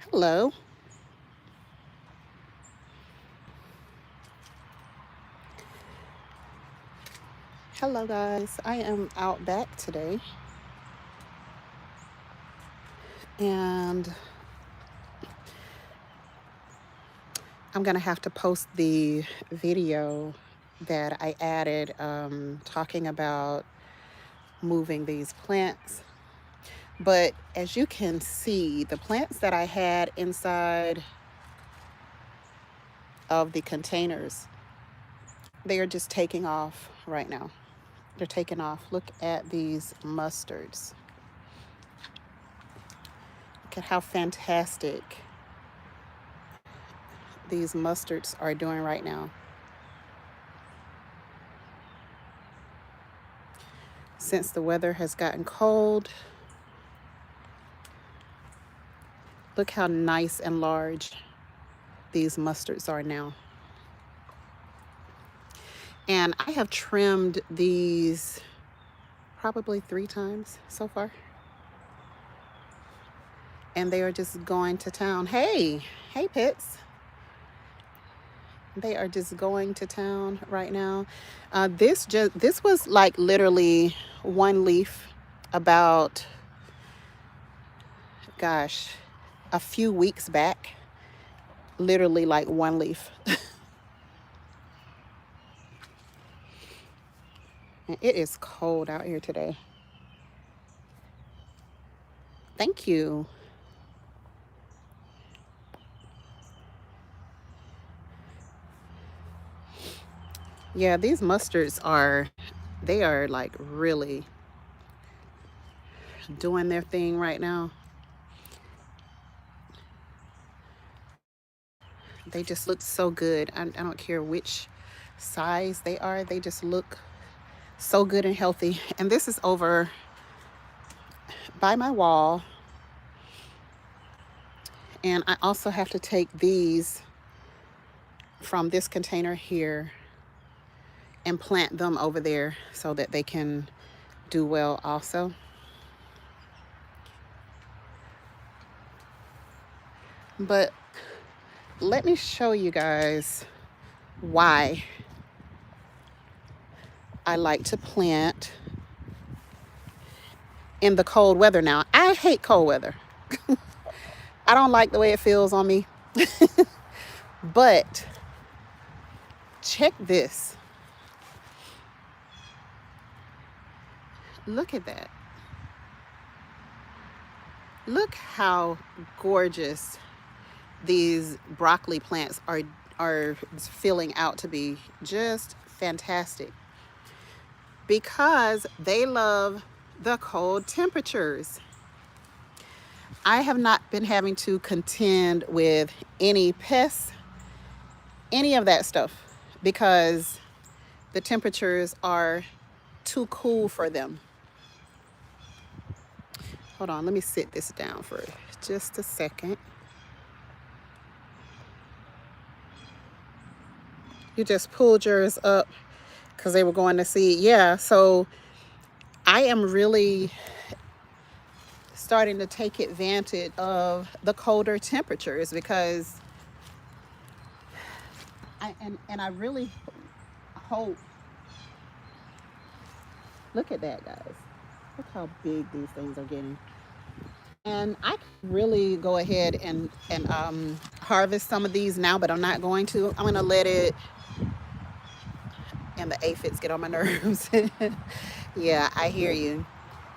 Hello. Hello, guys. I am out back today and I'm going to have to post the video that I added talking about moving these plants. But as you can see, the plants that I had inside of the containers, they are just taking off right now. They're taking off. Look at these mustards. Look at how fantastic these mustards are doing right now. Since the weather has gotten cold, look how nice and large these mustards are now. And I have trimmed these probably 3 times so far. And they are just going to town. Hey, Pits. They are just going to town right now. This was like literally one leaf about, gosh, a few weeks back. Literally like one leaf. And it is cold out here today. Thank you. Yeah, these mustards they are like really doing their thing right now. They just look so good. I don't care which size they are. They just look so good and healthy. And this is over by my wall. And I also have to take these from this container here and plant them over there so that they can do well also. But let me show you guys why I like to plant in the cold weather now. I hate cold weather. I don't like the way it feels on me. But check this. Look at that. Look how gorgeous these broccoli plants are filling out to be. Just fantastic. Because they love the cold temperatures. I have not been having to contend with any pests, any of that stuff, because the temperatures are too cool for them. Hold on, let me sit this down for just a second. You just pulled yours up because they were going to see. Yeah, so I am really starting to take advantage of the colder temperatures because I really hope. Look at that, guys. Look how big these things are getting. And I could really go ahead and harvest some of these now, but I'm not going to. I'm going to let it, and the aphids get on my nerves. Yeah, I hear you.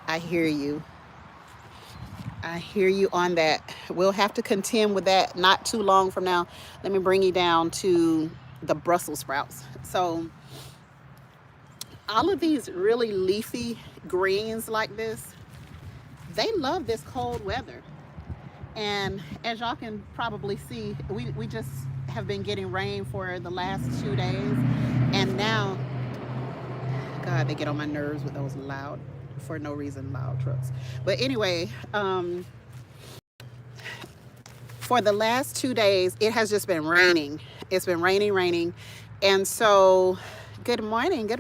I hear you. I hear you on that. We'll have to contend with that not too long from now. Let me bring you down to the Brussels sprouts. So all of these really leafy greens like this, they love this cold weather. And as y'all can probably see, we just have been getting rain for the last 2 days. And now, God, they get on my nerves with those loud, for no reason, loud trucks. But anyway, for the last 2 days, it has just been raining. It's been raining. And so, good morning.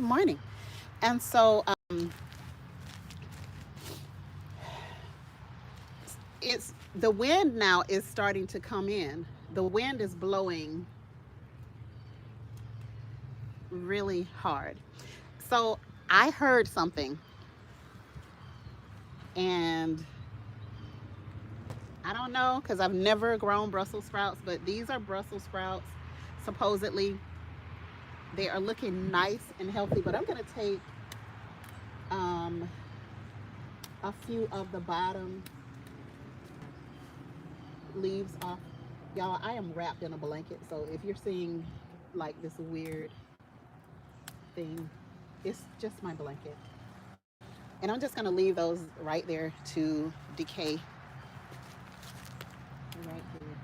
And so, it's The wind now is starting to come in. The wind is blowing really hard. So I heard something, and I don't know because I've never grown Brussels sprouts, but these are Brussels sprouts. Supposedly, they are looking nice and healthy, but I'm going to take um, a few of the bottom leaves off. Y'all, I am wrapped in a blanket, so if you're seeing like this weird thing, it's just my blanket. And I'm just going to leave those right there to decay right here.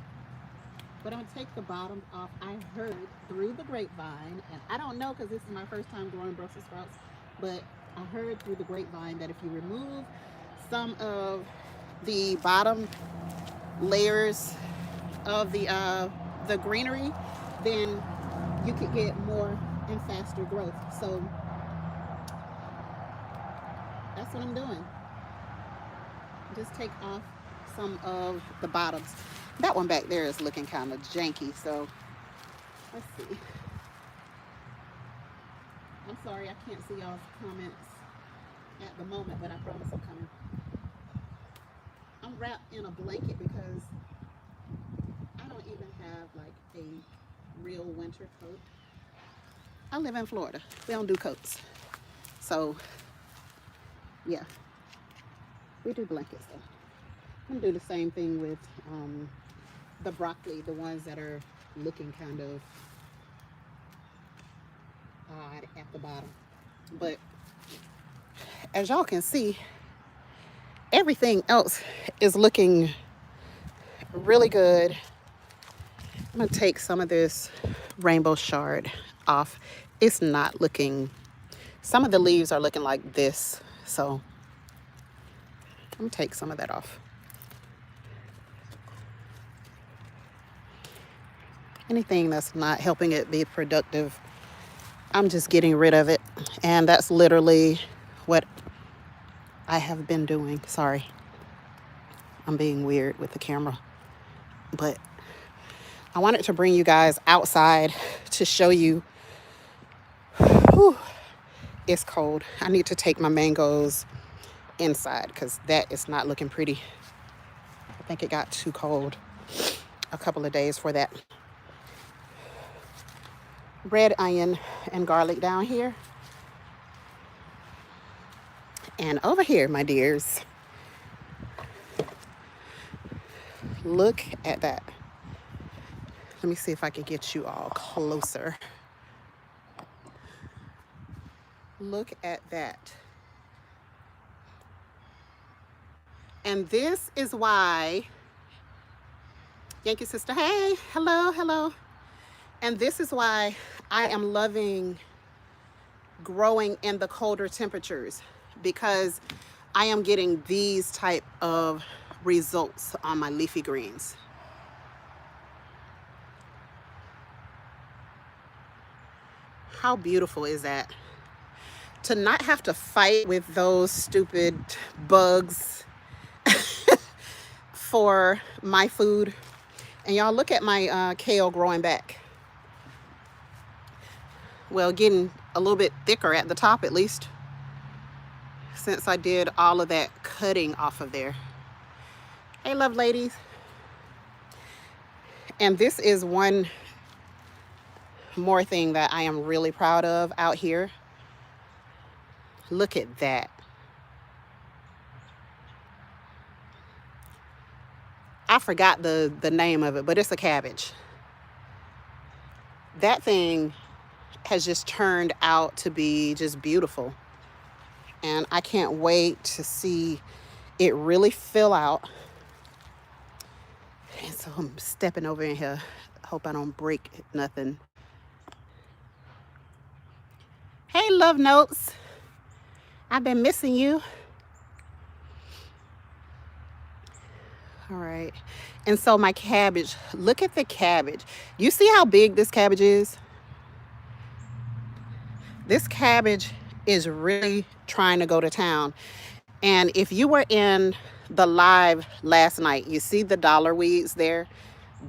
But I'm going to take the bottom off. I heard through the grapevine, and I don't know because this is my first time growing Brussels sprouts, but I heard through the grapevine that if you remove some of the bottom layers of the greenery, then you could get more and faster growth. So that's what I'm doing. Just take off some of the bottoms. That one back there is looking kind of janky, so let's see. I'm sorry I can't see y'all's comments at the moment, but I promise I'm coming. I'm wrapped in a blanket because I don't even have like a real winter coat. I live in Florida. We don't do coats. So yeah, we do blankets though. I'm gonna do the same thing with the broccoli, the ones that are looking kind of odd at the bottom. But as y'all can see, everything else is looking really good. I'm gonna take some of this rainbow chard off. It's not looking, some of the leaves are looking like this, so I'm gonna take some of that off. Anything that's not helping it be productive, I'm just getting rid of it. And that's literally what I have been doing. Sorry, I'm being weird with the camera, but I wanted to bring you guys outside to show you. Whew, it's cold. I need to take my mangoes inside because that is not looking pretty. I think it got too cold a couple of days for that. Red onion and garlic down here. And over here, my dears, look at that. Let me see if I can get you all closer. Look at that. And this is why, Yankee sister, hey, hello, hello. And this is why I am loving growing in the colder temperatures, because I am getting these type of results on my leafy greens. How beautiful is that? To not have to fight with those stupid bugs for my food. And y'all look at my kale growing back. Well, getting a little bit thicker at the top at least, since I did all of that cutting off of there. Hey, love ladies. And this is one more thing that I am really proud of out here. Look at that. I forgot the name of it, but it's a cabbage. That thing has just turned out to be just beautiful. And I can't wait to see it really fill out. And so I'm stepping over in here. Hope I don't break nothing. Hey, love notes. I've been missing you. All right. And so my cabbage, look at the cabbage. You see how big this cabbage is? This cabbage is really trying to go to town. And if you were in the live last night, you see the dollar weeds there.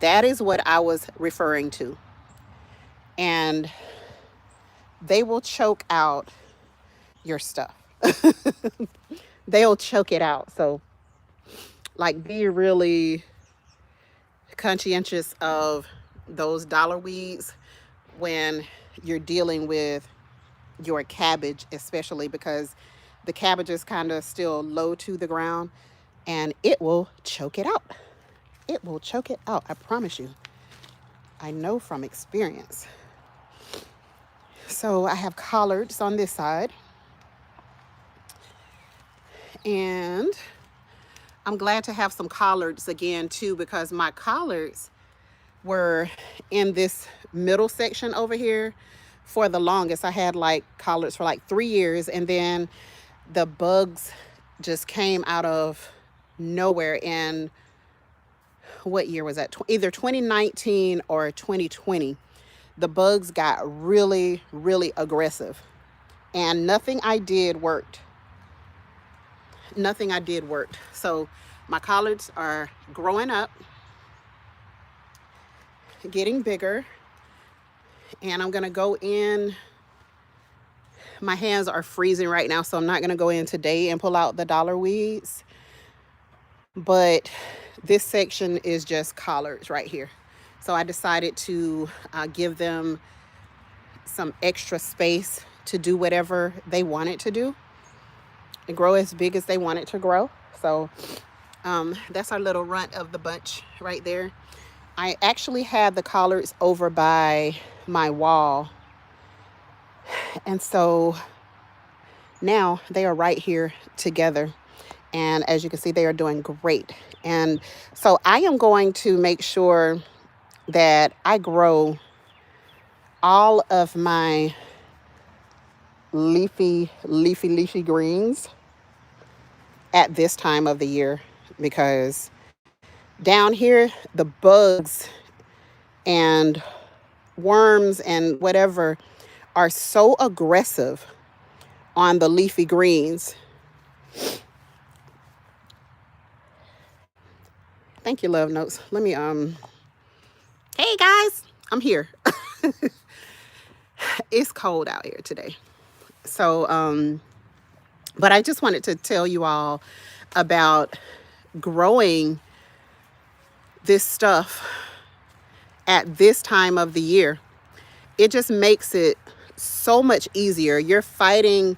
That is what I was referring to. And they will choke out your stuff. They'll choke it out. So, like, be really conscientious of those dollar weeds when you're dealing with your cabbage, especially because the cabbage is kind of still low to the ground and it will choke it out. It will choke it out. I promise you. I know from experience. So I have collards on this side. And I'm glad to have some collards again too, because my collards were in this middle section over here for the longest. I had like collards for like 3 years, and then the bugs just came out of nowhere in, what year was that? Either 2019 or 2020. The bugs got really, really aggressive, and nothing I did worked. Nothing I did worked. So my collards are growing up, getting bigger, and I'm gonna go in. My hands are freezing right now, so I'm not gonna go in today and pull out the dollar weeds. But this section is just collards right here. So I decided to give them some extra space to do whatever they wanted to do and grow as big as they wanted to grow. So that's our little runt of the bunch right there. I actually had the collards over by my wall. And so now they are right here together. And as you can see, they are doing great. And so I am going to make sure that I grow all of my leafy greens at this time of the year, because down here, the bugs and worms and whatever are so aggressive on the leafy greens. Thank you, love notes. Let me, hey guys, I'm here. It's cold out here today. So, but I just wanted to tell you all about growing this stuff at this time of the year. It just makes it so much easier. You're fighting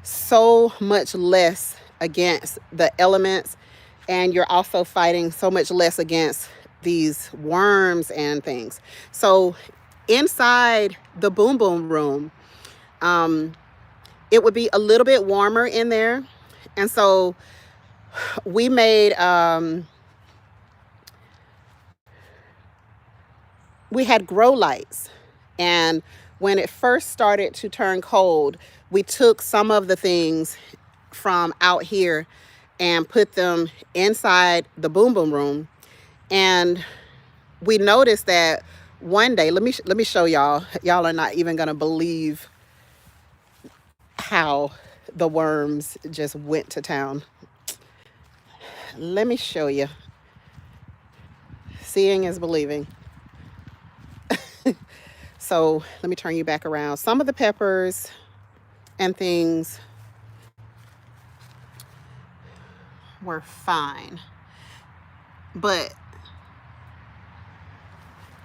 so much less against the elements, and you're also fighting so much less against these worms and things. So inside the boom boom room, it would be a little bit warmer in there. And so we made, we had grow lights. And when it first started to turn cold, we took some of the things from out here and put them inside the boom boom room. And we noticed that one day, let me show y'all. Y'all are not even gonna believe how the worms just went to town. Let me show you. Seeing is believing. So let me turn you back around. Some of the peppers and things were fine, but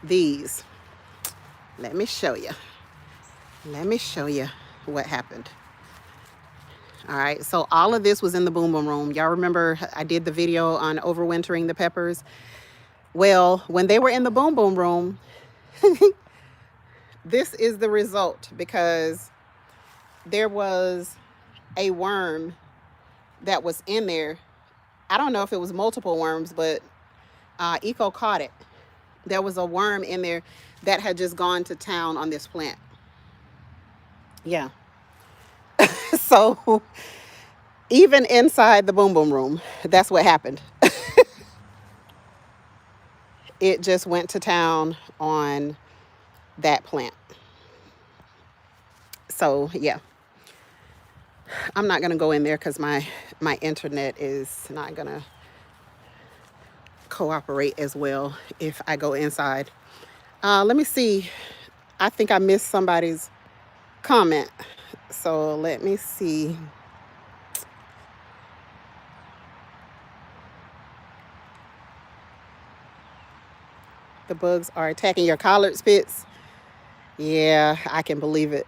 these, let me show you. Let me show you what happened. All right, so all of this was in the boom boom room. Y'all remember I did the video on overwintering the peppers? Well, when they were in the boom boom room, this is the result, because there was a worm that was in there. I don't know if it was multiple worms, but Eco caught it. There was a worm in there that had just gone to town on this plant. Yeah. So even inside the boom boom room, that's what happened. It just went to town on that plant. So yeah. I'm not gonna go in there because my internet is not gonna cooperate as well if I go inside. Let me see. I think I missed somebody's comment. So let me see. The bugs are attacking your collard spits. Yeah, I can believe it.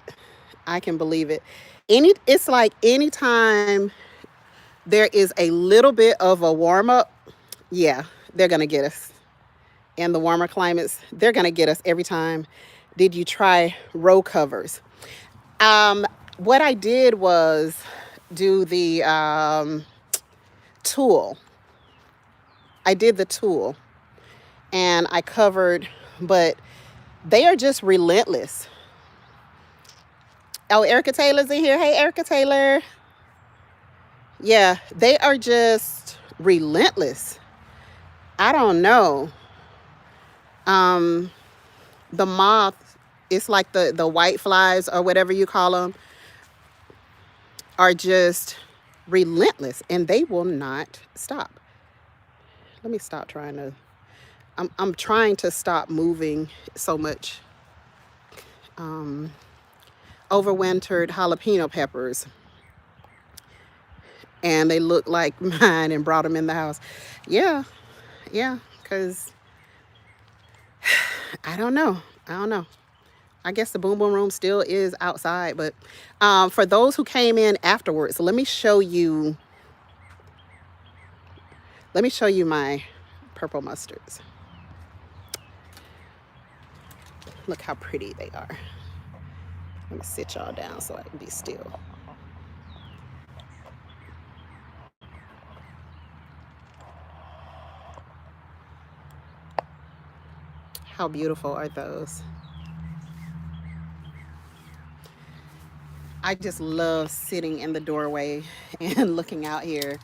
I can believe it. It's like anytime there is a little bit of a warm up, yeah, they're gonna get us. In the warmer climates, they're gonna get us every time. Did you try row covers? What I did was do the tool. I did the tool and I covered, but they are just relentless. Oh, Erica Taylor's in here. Hey, Erica Taylor. Yeah, they are just relentless. I don't know. Um, the moth, it's like the white flies or whatever you call them, are just relentless and they will not stop. Let me stop trying to. I'm trying to stop moving so much. Overwintered jalapeno peppers, and they look like mine, and brought them in the house. Yeah, yeah, because I don't know. I don't know. I guess the boom boom room still is outside, but for those who came in afterwards, let me show you. Let me show you my purple mustards. Look how pretty they are. Let me sit y'all down so I can be still. How beautiful are those? I just love sitting in the doorway and looking out here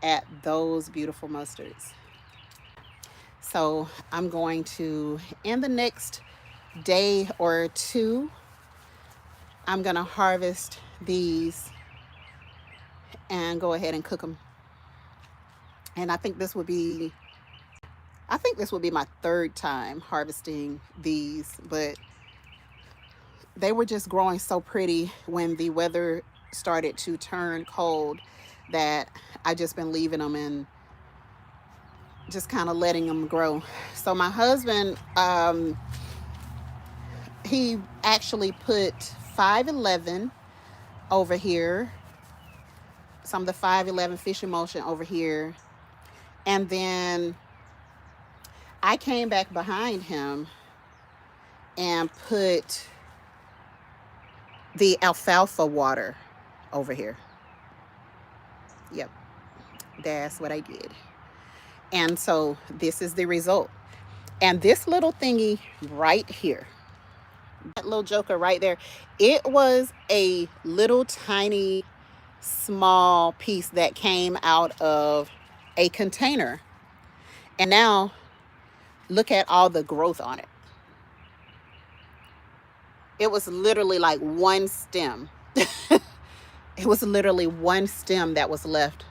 at those beautiful mustards. So I'm going to, in the next day or two, I'm gonna harvest these and go ahead and cook them. And I think this would be my third time harvesting these, but they were just growing so pretty when the weather started to turn cold that I just been leaving them and just kind of letting them grow. So my husband, he actually put 511 over here, some of the 511 fish emulsion over here, and then I came back behind him and put the alfalfa water over here. Yep, that's what I did. And so this is the result. And this little thingy right here, that little joker right there, it was a little tiny small piece that came out of a container. And now look at all the growth on it. It was literally like one stem. It was literally one stem that was left.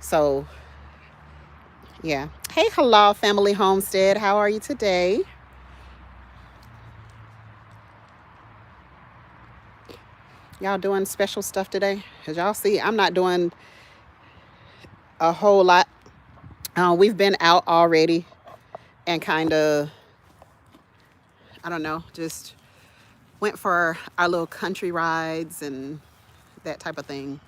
So yeah. Hey, Halal Family Homestead, how are you today? Y'all doing special stuff today? As y'all see, I'm not doing a whole lot. We've been out already and kind of, I don't know, just went for our little country rides and that type of thing.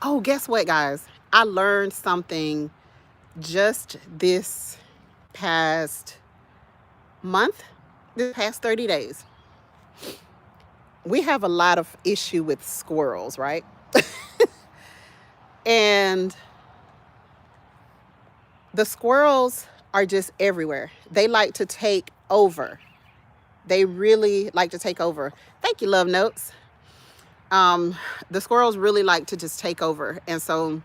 Oh, guess what, guys? I learned something just this past month, this past 30 days. We have a lot of issue with squirrels, right? And the squirrels are just everywhere. They like to take over. They really like to take over. Thank you, Love Notes. The squirrels really like to just take over. And so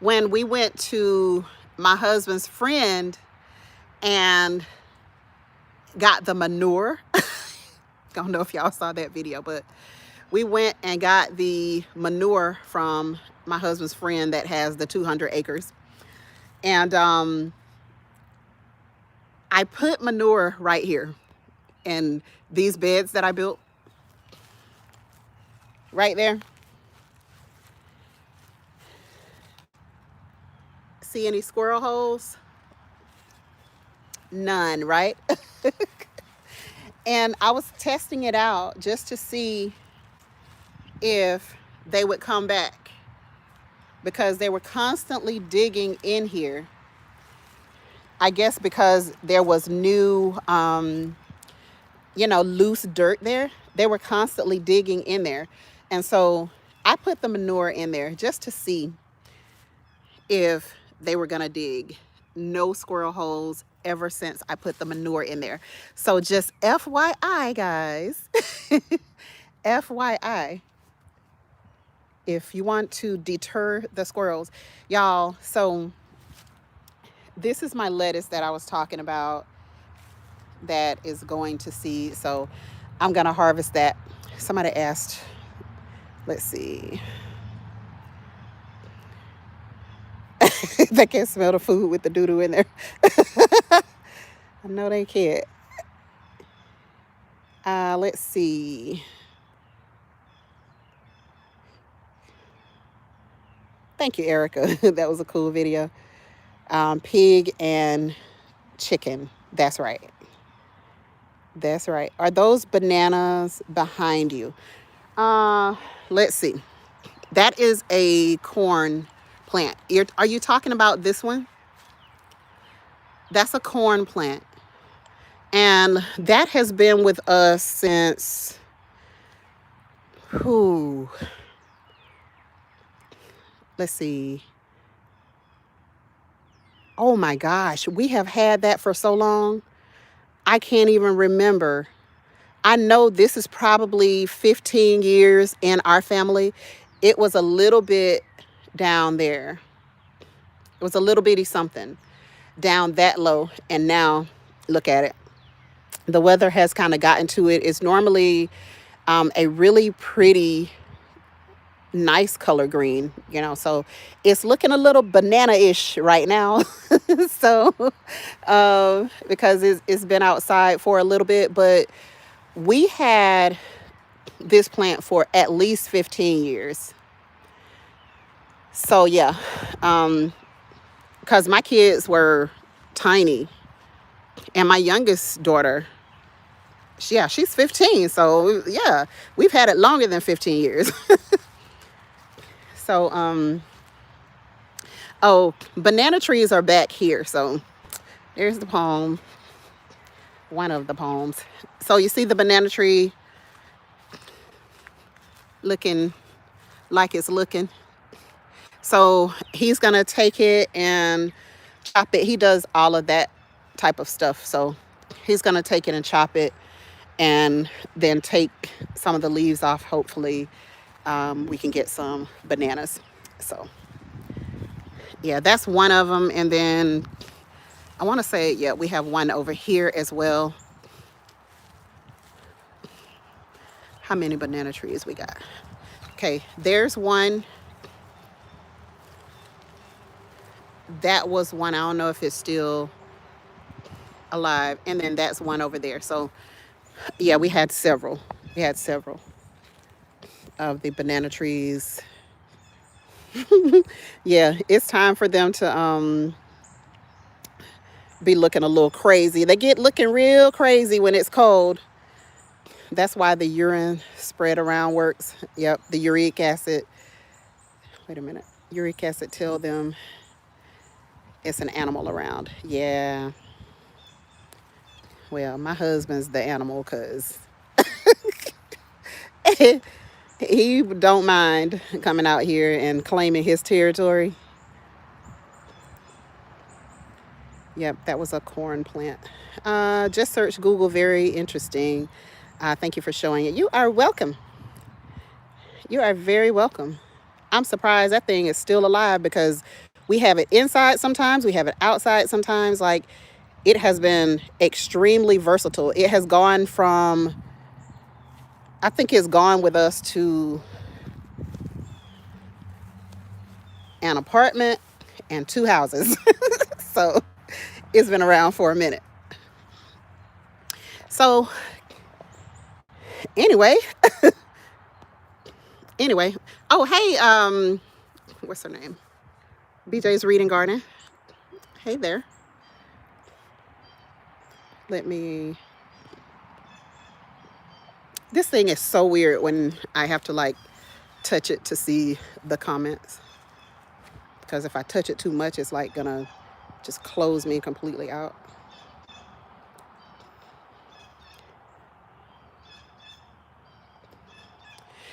when we went to my husband's friend and got the manure, I don't know if y'all saw that video, but We went and got the manure from my husband's friend that has the 200 acres. And I put manure right here in these beds that I built right there. See any squirrel holes? None, right? And I was testing it out just to see if they would come back, because they were constantly digging in here. I guess because there was new, loose dirt there. They were constantly digging in there. And so I put the manure in there just to see if they were going to dig. No squirrel holes ever since I put the manure in there. So just FYI, guys, FYI, if you want to deter the squirrels, y'all. So this is my lettuce that I was talking about that is going to seed. So I'm going to harvest that. Somebody asked, let's see. They can't smell the food with the doo-doo in there. I know they can't. Let's see. Thank you, Erica. That was a cool video. Pig and chicken. That's right. That's right. Are those bananas behind you? Let's see. That is a corn plant. Are you talking about this one? That's a corn plant. And that has been with us since, let's see. Oh my gosh, we have had that for so long. I can't even remember. I know this is probably 15 years in our family. It was a little bit down there. It was a little bitty something down that low. And now look at it. The weather has kind of gotten to it. It's normally a really pretty, nice color green, so it's looking a little banana-ish right now. So because it's been outside for a little bit, but we had this plant for at least 15 years. So yeah, because my kids were tiny, and my youngest daughter, she's 15. So yeah, we've had it longer than 15 years. So, banana trees are back here. So there's the palm, one of the palms. So you see the banana tree looking like it's looking. So he's going to take it and chop it. He does all of that type of stuff. So he's going to take it and chop it and then take some of the leaves off. Hopefully we can get some bananas. So yeah, that's one of them. And then I want to say, yeah, we have one over here as well. How many banana trees we got? Okay, there's one. That was one. I don't know if it's still alive. And then that's one over there. So yeah, we had several. Of the banana trees. Yeah, it's time for them to be looking a little crazy. They get looking real crazy when it's cold. That's why the urine spread around works. Yep, the uric acid. Wait a minute. Uric acid tell them it's an animal around. Yeah. Well, my husband's the animal because he don't mind coming out here and claiming his territory. Yep, that was a corn plant. Just search Google, very interesting. Thank you for showing it. You are welcome. You are very welcome. I'm surprised that thing is still alive because we have it inside sometimes, we have it outside sometimes. Like, it has been extremely versatile. It has gone from I think it's gone with us to an apartment and 2 houses. So it's been around for a minute. So anyway, anyway. Oh, hey, what's her name? BJ's Reading Garden. Hey there. Let me. This thing is so weird when I have to like touch it to see the comments. Because if I touch it too much, it's like gonna just close me completely out.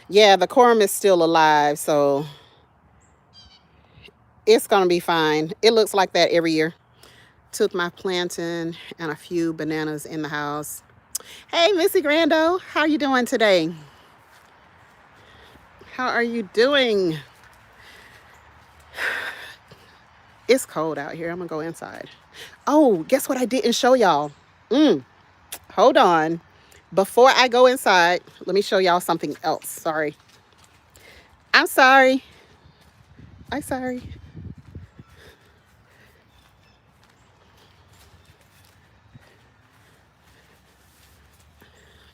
Yeah, the quorum is still alive, so it's gonna be fine. It looks like that every year. Took my plantain and a few bananas in the house. Hey, Missy Grando, how you doing today? How are you doing? It's cold out here. I'm gonna go inside. Oh, guess what I didn't show y'all? Hold on. Before I go inside, let me show y'all something else. Sorry. I'm sorry. I'm sorry.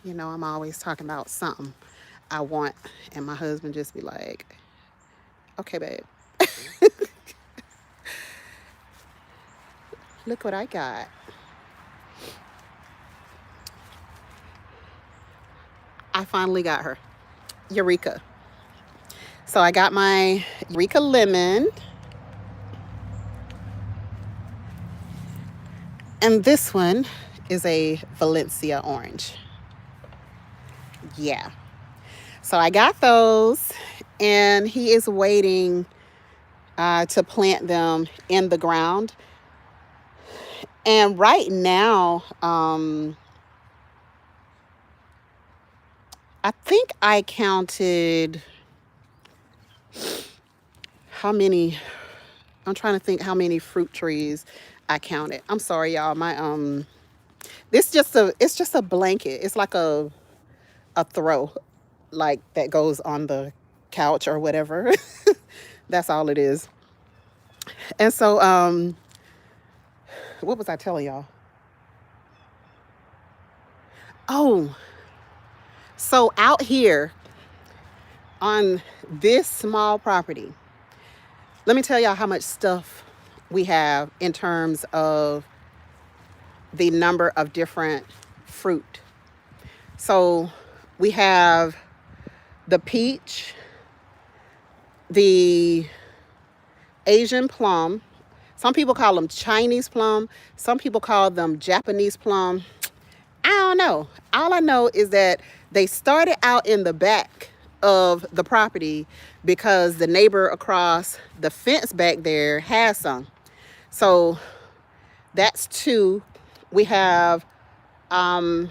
You know, I'm always talking about something I want, and my husband just be like, okay, babe. Look what I got. I finally got her. Eureka. So I got my Eureka lemon. And this one is a Valencia orange. Yeah. So I got those, and he is waiting to plant them in the ground. And right now, I think I counted how many. I'm trying to think how many fruit trees I counted. I'm sorry, y'all. My it's just a blanket. It's like a throw, like that goes on the couch or whatever. That's all it is. And so, what was I telling y'all? Oh, so out here on this small property, let me tell y'all how much stuff we have in terms of the number of different fruit. So we have the peach, the Asian plum. Some people call them Chinese plum. Some people call them Japanese plum. I don't know. All I know is that they started out in the back of the property because the neighbor across the fence back there has some. So that's 2. We have, let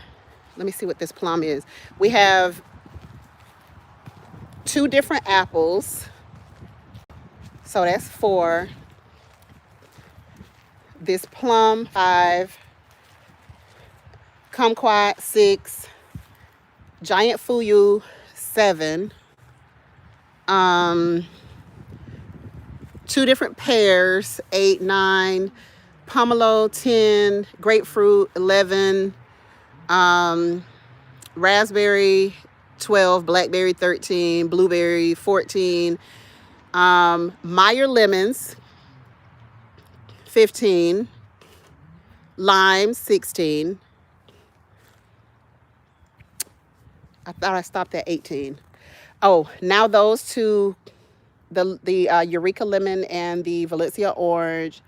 me see what this plum is. We have 2 different apples. So that's 4. This plum, 5. Kumquat, 6. Giant Fuyu, 7. 2 different pears, 8, 9. Pomelo, 10. Grapefruit, 11. Raspberry, 12. Blackberry, 13. Blueberry, 14. Meyer lemons, 15. Lime, 16. I thought I stopped at 18. Oh, now those 2, the Eureka lemon and the Valencia orange,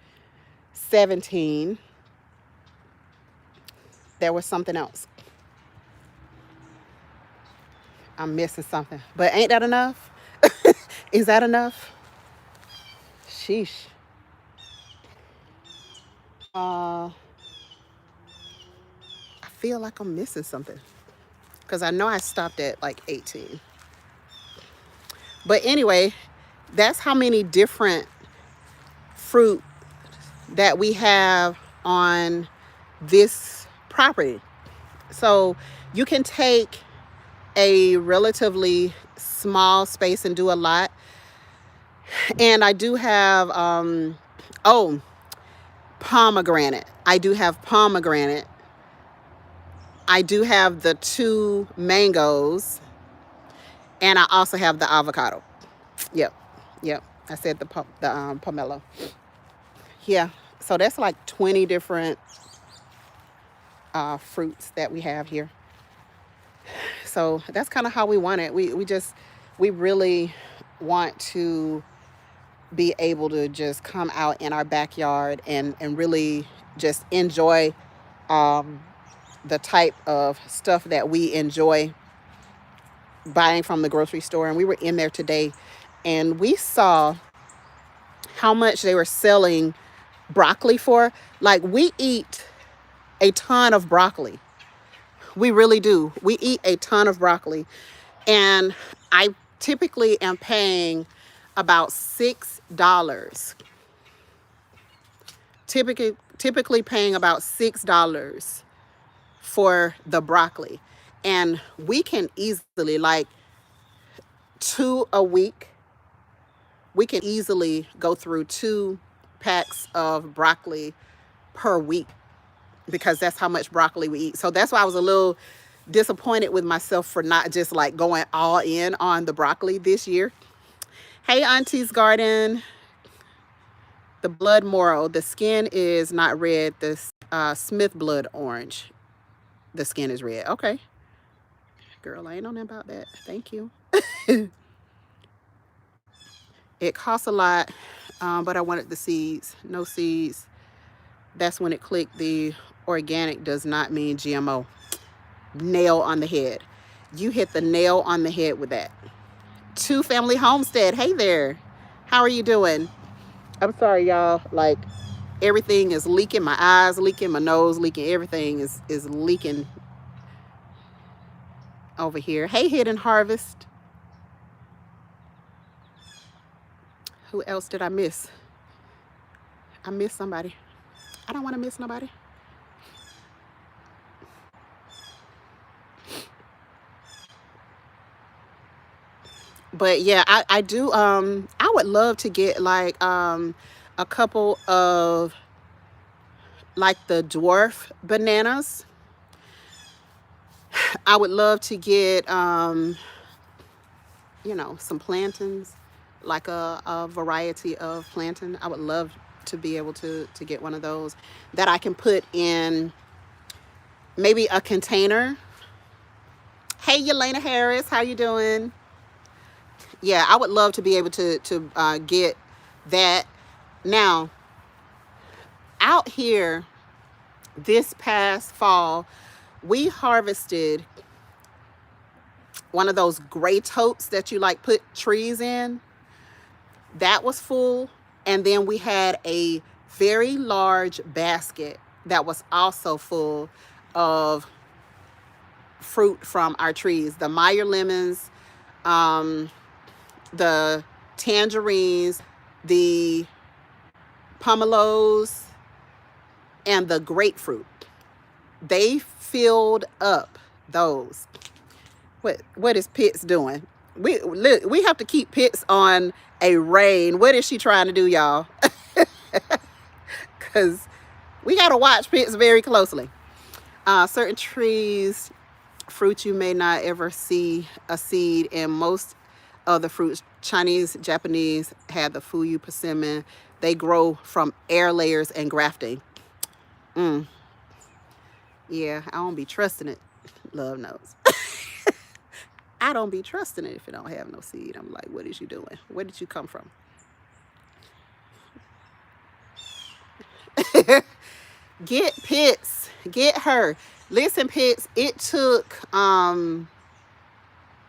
17. There was something else. I'm missing something. But ain't that enough? Is that enough? Sheesh. I feel like I'm missing something. Because I know I stopped at like 18. But anyway, that's how many different fruit that we have on this property. So you can take a relatively small space and do a lot. And I do have, oh, pomegranate. I do have pomegranate. I do have the 2 mangoes. And I also have the avocado. Yep. Yep. I said the pomelo. Yeah. So that's like 20 different fruits that we have here. So that's kind of how we want it. We really want to be able to just come out in our backyard and really just enjoy um, the type of stuff that we enjoy buying from the grocery store. And we were in there today and we saw how much they were selling broccoli for. Like, we eat a ton of broccoli. We really do. We eat a ton of broccoli. And I typically am paying about $6. Typically paying about $6 for the broccoli. And we can easily, like, 2 a week, we can easily go through 2 packs of broccoli per week because that's how much broccoli we eat. So that's why I was a little disappointed with myself for not just like going all in on the broccoli this year. Hey, Auntie's Garden. The blood moral. The skin is not red. The Smith blood orange. The skin is red. Okay. Girl, I ain't know nothing about that. Thank you. It costs a lot, but I wanted the seeds. No seeds. That's when it clicked. The organic does not mean GMO. Nail on the head. You hit the nail on the head with that. 2 Family Homestead. Hey there. How are you doing? I'm sorry, y'all. Like, everything is leaking. My eyes leaking. My nose leaking. Everything is leaking over here. Hey, Hidden Harvest. Who else did I miss? I missed somebody. I don't want to miss nobody. But yeah, I do. I would love to get like a couple of like the dwarf bananas. I would love to get some plantains, like a variety of plantain. I would love to be able to get one of those that I can put in maybe a container. Hey, Yelena Harris, how you doing? Yeah, I would love to be able to get that. Now, out here this past fall, we harvested one of those gray totes that you like put trees in. That was full. And then we had a very large basket that was also full of fruit from our trees. The Meyer lemons, the tangerines, the pomelos, and the grapefruit. They filled up those. What is Pitts doing? We have to keep Pitts on a rein. What is she trying to do, y'all? Because we got to watch Pitts very closely. Certain trees, fruit you may not ever see a seed in. Most of the fruits, Chinese, Japanese, had the Fuyu persimmon. They grow from air layers and grafting. Yeah, I don't be trusting it. Love knows. I don't be trusting it if it don't have no seed. I'm like, what is you doing? Where did you come from? Get Pitts. Get her. Listen, Pitts, it took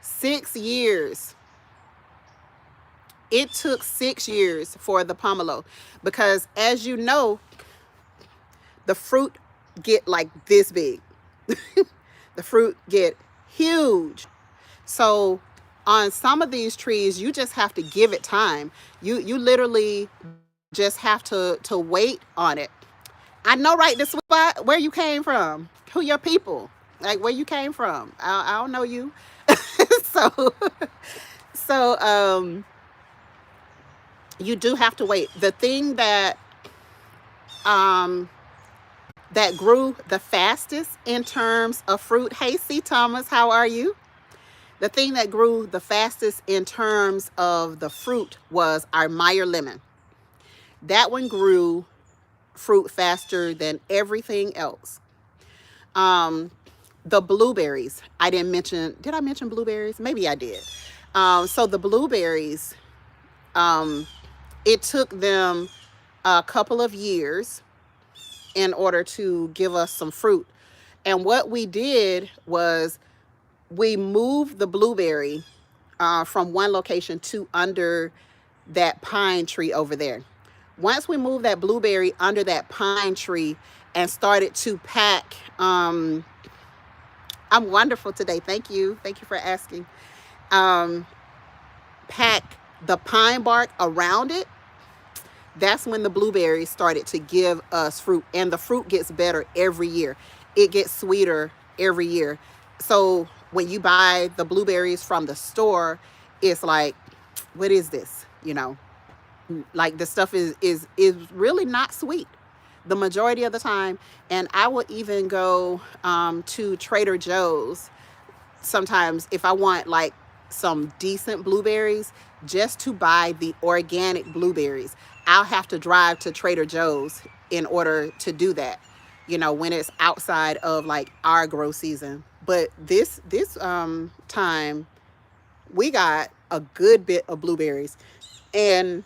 6 years. It took 6 years for the pomelo because, as you know, the fruit get like this big. The fruit get huge. So on some of these trees, you just have to give it time. You literally just have to wait on it. I know, right? This is where you came from. Who your people? Like, where you came from? I don't know you. so, so you do have to wait. The thing um, that grew the fastest in terms of fruit. Hey, C. Thomas, how are you? The thing that grew the fastest in terms of the fruit was our Meyer lemon. That one grew fruit faster than everything else. Um, the blueberries, I didn't mention, did I mention blueberries? Maybe I did. So the blueberries, um, it took them a couple of years in order to give us some fruit. And what we did was we moved the blueberry from one location to under that pine tree over there. Once we moved that blueberry under that pine tree and started to pack, I'm wonderful today. Thank you. Thank you for asking. Um, pack the pine bark around it. That's when the blueberries started to give us fruit, and the fruit gets better every year. It gets sweeter every year. So when you buy the blueberries from the store, it's like, what is this? You know, like the stuff is really not sweet the majority of the time. And I will even go to Trader Joe's sometimes if I want like some decent blueberries, just to buy the organic blueberries. I'll have to drive to Trader Joe's in order to do that, you know, when it's outside of like our grow season. But this time we got a good bit of blueberries, and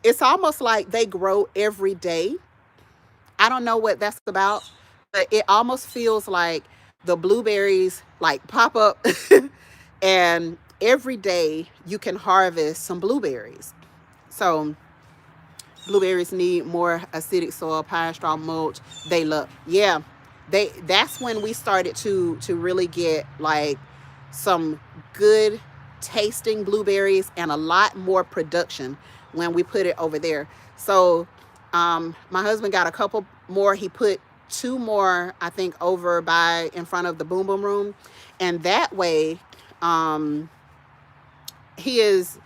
it's almost like they grow every day. I don't know what that's about, but it almost feels like the blueberries like pop up and every day you can harvest some blueberries. So blueberries need more acidic soil, pine straw mulch. They look, yeah. That's when we started to really get like some good tasting blueberries and a lot more production when we put it over there. So my husband got a couple more. He put two more, I think, over by in front of the boom boom room, and that way he is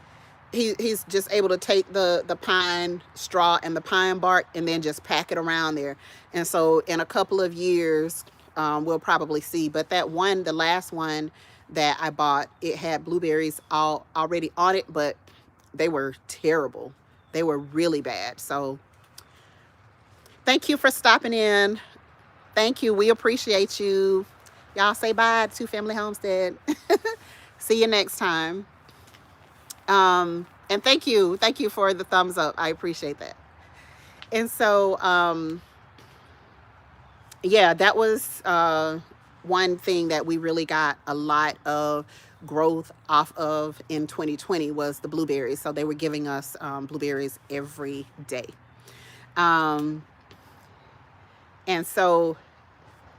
he's just able to take the pine straw and the pine bark and then just pack it around there. And so in a couple of years, we'll probably see. But that one, the last one that I bought, it had blueberries all already on it, but they were terrible. They were really bad. So thank you for stopping in. Thank you. We appreciate you. Y'all say bye to Family Homestead. See you next time. And thank you for the thumbs up. I appreciate that. And so, yeah, that was one thing that we really got a lot of growth off of in 2020 was the blueberries. So they were giving us blueberries every day. And so,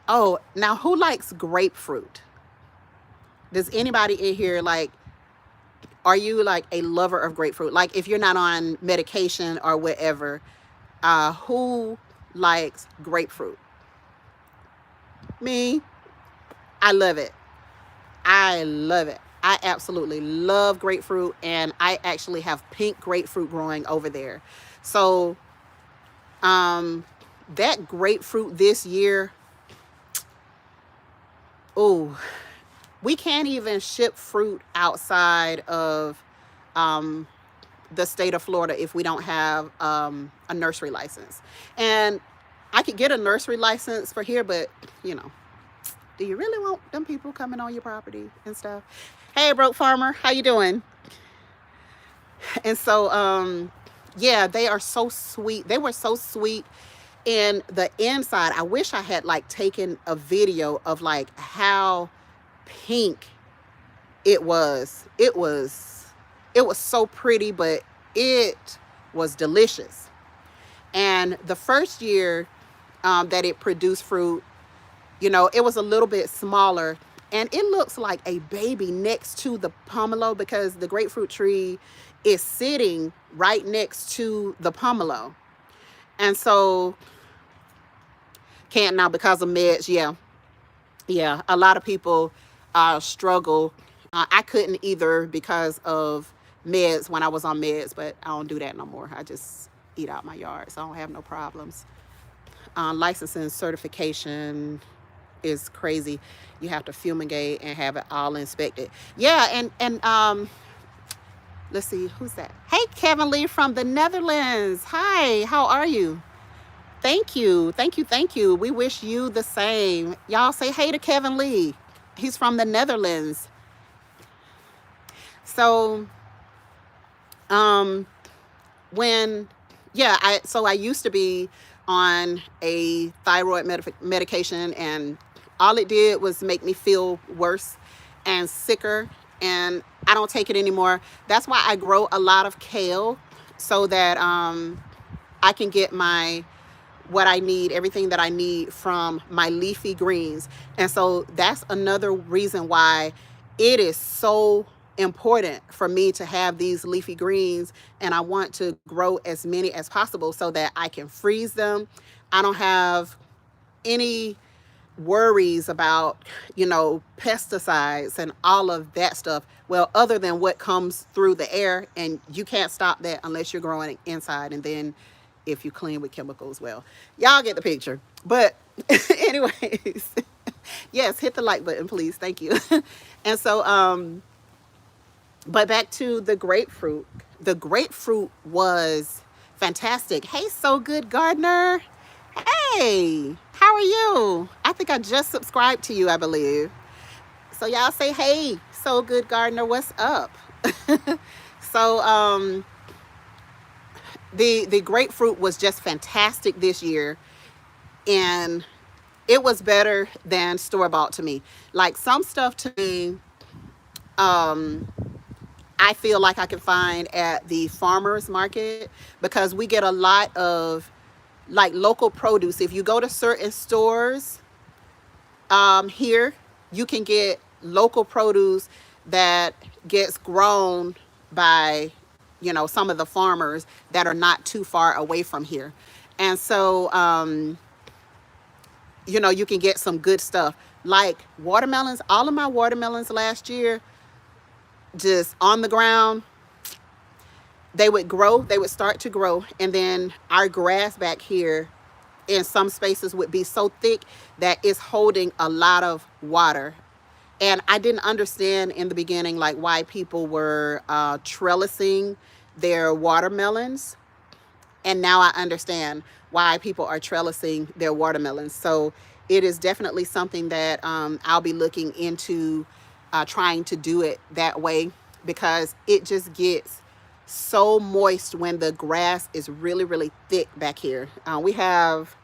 oh, now who likes grapefruit? Does anybody in here like, are you like a lover of grapefruit? Like if you're not on medication or whatever, who likes grapefruit? Me. I love it. I love it. I absolutely love grapefruit, and I actually have pink grapefruit growing over there. So that grapefruit this year, oh, we can't even ship fruit outside of the state of Florida if we don't have a nursery license. And I could get a nursery license for here, but you know, do you really want them people coming on your property and stuff? Hey, broke farmer, how you doing? And so yeah, they are so sweet. They were so sweet. And the inside, I wish I had like taken a video of like how pink it was. It was so pretty, but it was delicious. And the first year that it produced fruit, you know, it was a little bit smaller, and it looks like a baby next to the pomelo because the grapefruit tree is sitting right next to the pomelo. And so can't now because of meds. Yeah. Yeah, a lot of people struggle. I couldn't either because of meds when I was on meds, but I don't do that no more. I just eat out my yard, so I don't have no problems. Licensing certification is crazy. You have to fumigate and have it all inspected. Yeah, and let's see, who's that? Hey, Kevin Lee from the Netherlands. Hi, how are you? Thank you, thank you, thank you. We wish you the same. Y'all say hey to Kevin Lee. He's from the Netherlands. So, um, when, yeah, I used to be on a thyroid medication, and all it did was make me feel worse and sicker, and I don't take it anymore. That's why I grow a lot of kale, so that I can get my what I need, everything that I need from my leafy greens. And so that's another reason why it is so important for me to have these leafy greens, and I want to grow as many as possible so that I can freeze them. I don't have any worries about, pesticides and all of that stuff. Well, other than what comes through the air, and you can't stop that unless you're growing it inside. And then if you clean with chemicals, well, y'all get the picture. But anyways, yes, hit the like button, please. Thank you. And so, but back to the grapefruit. The grapefruit was fantastic. Hey, So Good Gardener. Hey, how are you? I think I just subscribed to you, I believe. So y'all say, hey, So Good Gardener, what's up? So the grapefruit was just fantastic this year, and it was better than store-bought to me. Like, some stuff to me, I feel like I can find at the farmers market, because we get a lot of like local produce. If you go to certain stores here, you can get local produce that gets grown by, some of the farmers that are not too far away from here. And so, you can get some good stuff like watermelons. All of my watermelons last year, just on the ground, they would start to grow. And then our grass back here in some spaces would be so thick that it's holding a lot of water. And I didn't understand in the beginning, like, why people were trellising their watermelons. And now I understand why people are trellising their watermelons. So it is definitely something that I'll be looking into, trying to do it that way, because it just gets so moist when the grass is really, really thick back here. We have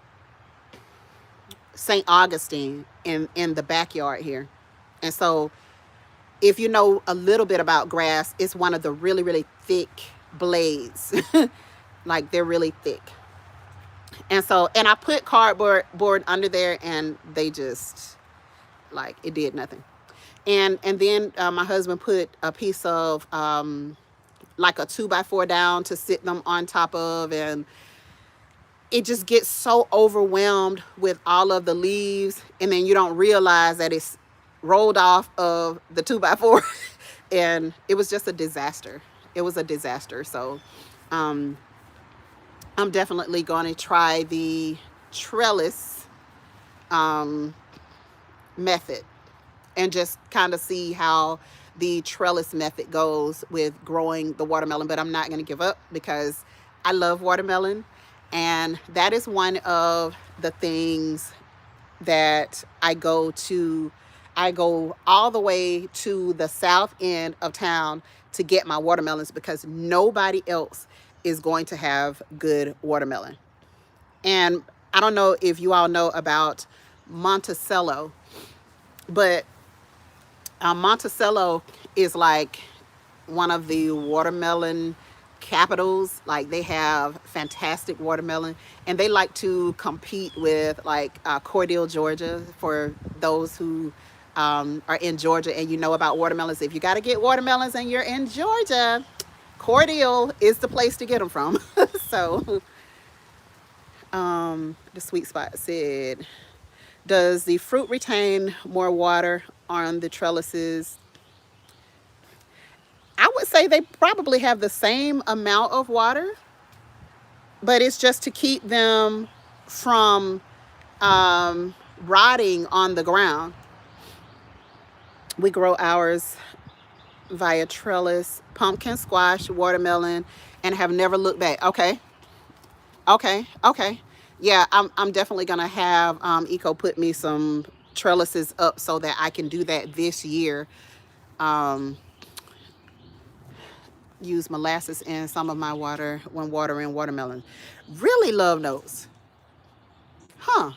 St. Augustine in the backyard here. And so if you know a little bit about grass, it's one of the really, really thick blades. Like, they're really thick. And so, and I put cardboard board under there, and they just, like, it did nothing. And then my husband put a piece of like a 2x4 down to sit them on top of, and it just gets so overwhelmed with all of the leaves, and then you don't realize that it's rolled off of the 2x4. And it was just a disaster. It was a disaster. So I'm definitely going to try the trellis method, and just kind of see how the trellis method goes with growing the watermelon. But I'm not going to give up, because I love watermelon. And that is one of the things that I go all the way to the south end of town to get my watermelons, because nobody else is going to have good watermelon. And I don't know if you all know about Monticello, but Monticello is like one of the watermelon capitals. Like, they have fantastic watermelon, and they like to compete with, like, Cordele, Georgia, for those who are in Georgia and you know about watermelons. If you got to get watermelons and you're in Georgia, Cordele is the place to get them from. So the sweet spot said, Does the fruit retain more water on the trellises? I would say they probably have the same amount of water, but it's just to keep them from rotting on the ground. We grow ours via trellis, pumpkin, squash, watermelon, and have never looked back. Okay, okay. Yeah, I'm definitely gonna have Eco put me some trellises up so that I can do that this year. Um, use molasses in some of my water when watering watermelon. Really love those. Huh.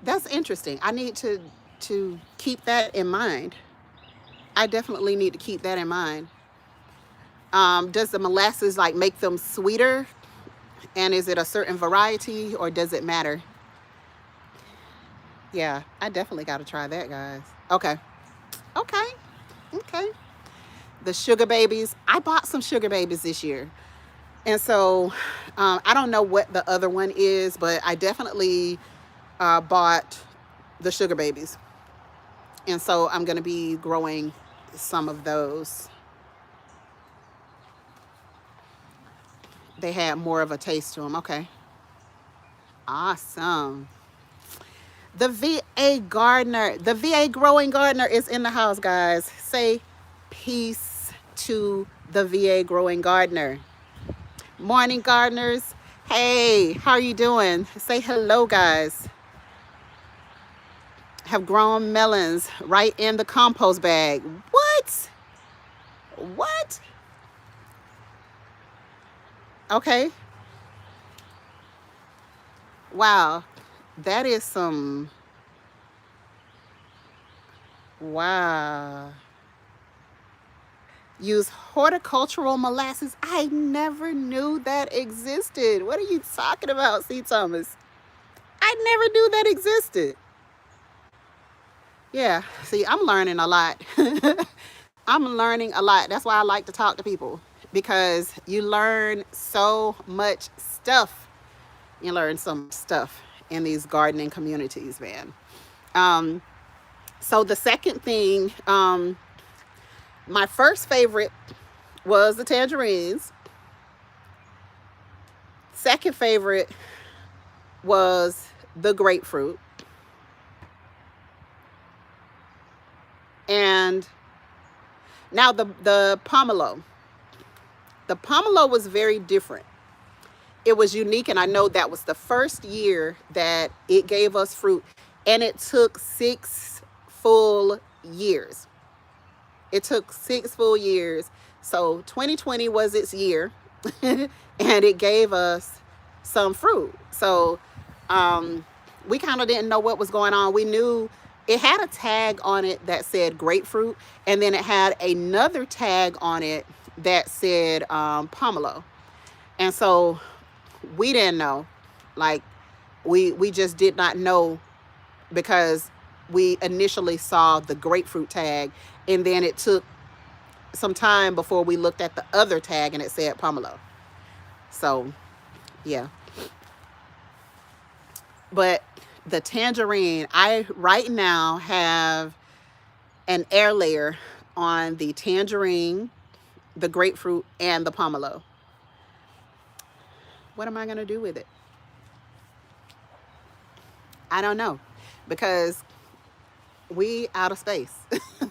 That's interesting. I need to keep that in mind. I definitely need to keep that in mind. Does the molasses like make them sweeter? And is it a certain variety or does it matter? Yeah, I definitely got to try that, guys. Okay. Okay. Okay. The sugar babies. I bought some sugar babies this year. And so I don't know what the other one is, but I definitely bought the sugar babies. And so I'm going to be growing some of those. They had more of a taste to them. Okay. Awesome. The VA gardener, the VA growing gardener is in the house, guys. Say peace to the VA growing gardener. Morning, gardeners. Hey, how are you doing? Say hello, guys. Have grown melons right in the compost bag. What? What? Okay. Wow. That is some. Wow. Use horticultural molasses. I never knew that existed. What are you talking about, C. Thomas? I never knew that existed. Yeah, see, I'm learning a lot. I'm learning a lot. That's why I like to talk to people because you learn so much stuff. You learn some stuff in these gardening communities, man. So the second thing, my first favorite was the tangerines. Second favorite was the grapefruit. And now the pomelo. The pomelo was very different. It was unique, and I know that was the first year that it gave us fruit, and it took 6 full years. It took 6 full years. So 2020 was its year, and it gave us some fruit. So we kind of didn't know what was going on. We knew it had a tag on it that said grapefruit, and then it had another tag on it that said pomelo. And so we didn't know. Like we just did not know because we initially saw the grapefruit tag, and then it took some time before we looked at the other tag and it said pomelo. So yeah. But the tangerine, I right now have an air layer on the tangerine, the grapefruit, and the pomelo. What am I going to do with it? I don't know, because we out of space.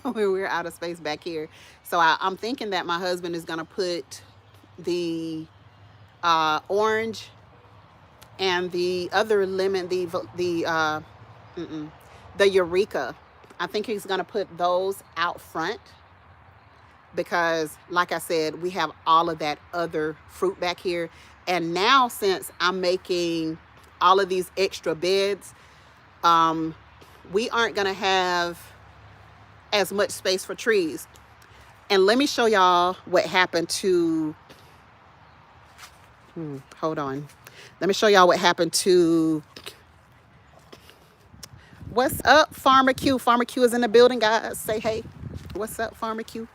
We're out of space back here. So I'm thinking that my husband is going to put the orange and the other lemon, the Eureka. I think he's going to put those out front because, like I said, we have all of that other fruit back here. And now, since I'm making all of these extra beds, we aren't going to have as much space for trees. And let me show y'all what happened to, hold on. Let me show y'all what happened to, what's up, Farmer Q? Farmer Q is in the building, guys. Say hey. What's up, Farmer Q?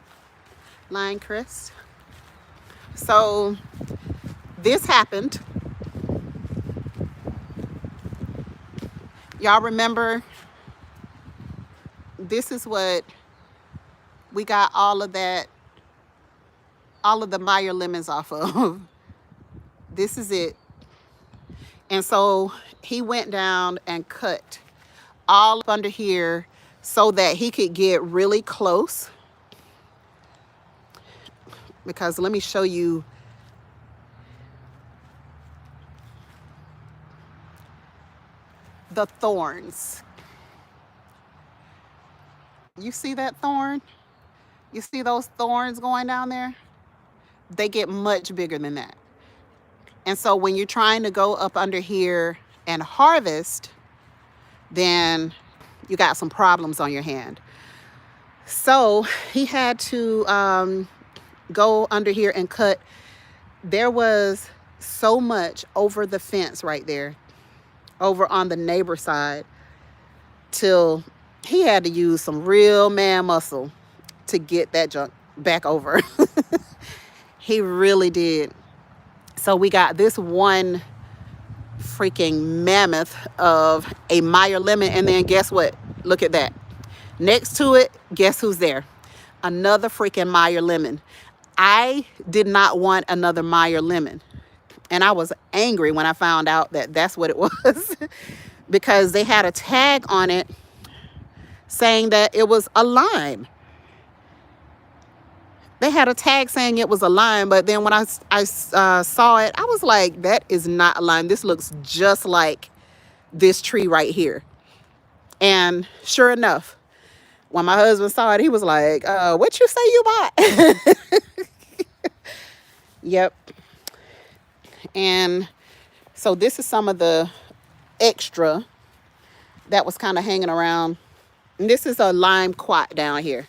Lion Crest. So this happened. Y'all remember, this is what we got all of the Meyer lemons off of. This is it. And so he went down and cut all up under here so that he could get really close. Because let me show you. The thorns. You see that thorn? You see those thorns going down there? They get much bigger than that. And so when you're trying to go up under here and harvest, then you got some problems on your hand. So he had to go under here and cut. There was so much over the fence right there, over on the neighbor side, till he had to use some real man muscle to get that junk back over. He really did. So we got this one freaking mammoth of a Meyer lemon, and then guess what? Look at that. Next to it, guess who's there? Another freaking Meyer lemon. I did not want another Meyer lemon, and I was angry when I found out that that's what it was. Because they had a tag on it saying that it was a lime. They had a tag saying it was a lime, but then when I saw it, I was like, that is not a lime. This looks just like this tree right here. And sure enough, when my husband saw it, he was like, what you say you bought? Yep. And so this is some of the extra that was kind of hanging around. And this is a lime quat down here.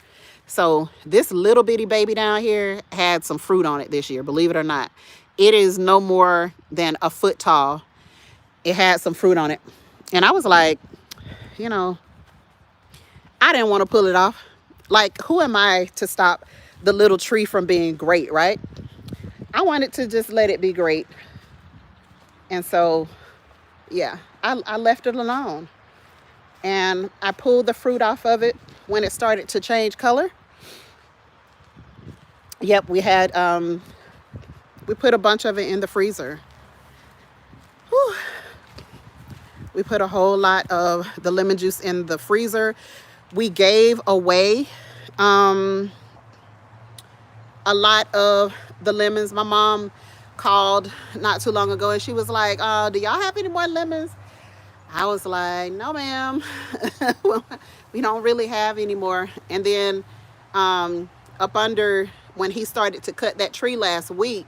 So this little bitty baby down here had some fruit on it this year, believe it or not. It is no more than a foot tall. It had some fruit on it. And I was like, you know, I didn't want to pull it off. Like, who am I to stop the little tree from being great, right? I wanted to just let it be great. And so, yeah, I left it alone. And I pulled the fruit off of it when it started to change color. Yep, we had, we put a bunch of it in the freezer. Whew. We put a whole lot of the lemon juice in the freezer. We gave away a lot of the lemons. My mom called not too long ago and she was like, do y'all have any more lemons? I was like, no, ma'am. We don't really have any more. And then up under, when he started to cut that tree last week,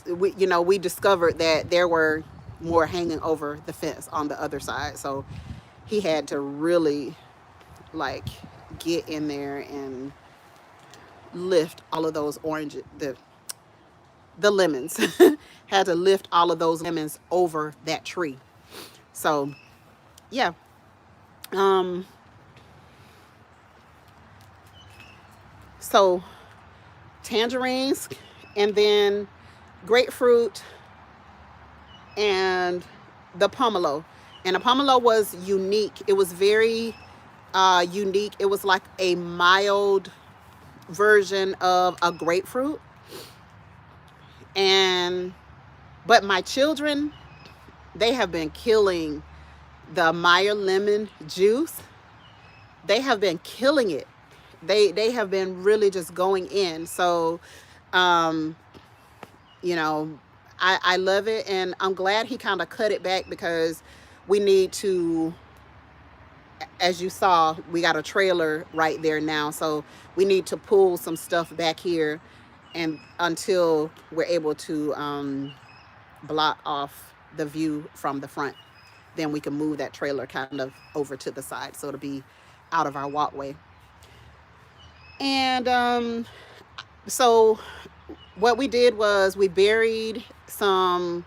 we discovered that there were more hanging over the fence on the other side. So he had to really like get in there and lift all of those the lemons. Had to lift all of those lemons over that tree. So yeah. So tangerines, and then grapefruit, and the pomelo. And the pomelo was unique. It was very unique. It was like a mild version of a grapefruit. But my children, they have been killing the Meyer lemon juice. They have been killing it. They have been really just going in. So, I love it. And I'm glad he kind of cut it back, because we need to, as you saw, we got a trailer right there now. So we need to pull some stuff back here, and until we're able to block off the view from the front, then we can move that trailer kind of over to the side, so it'll be out of our walkway. And so what we did was we buried some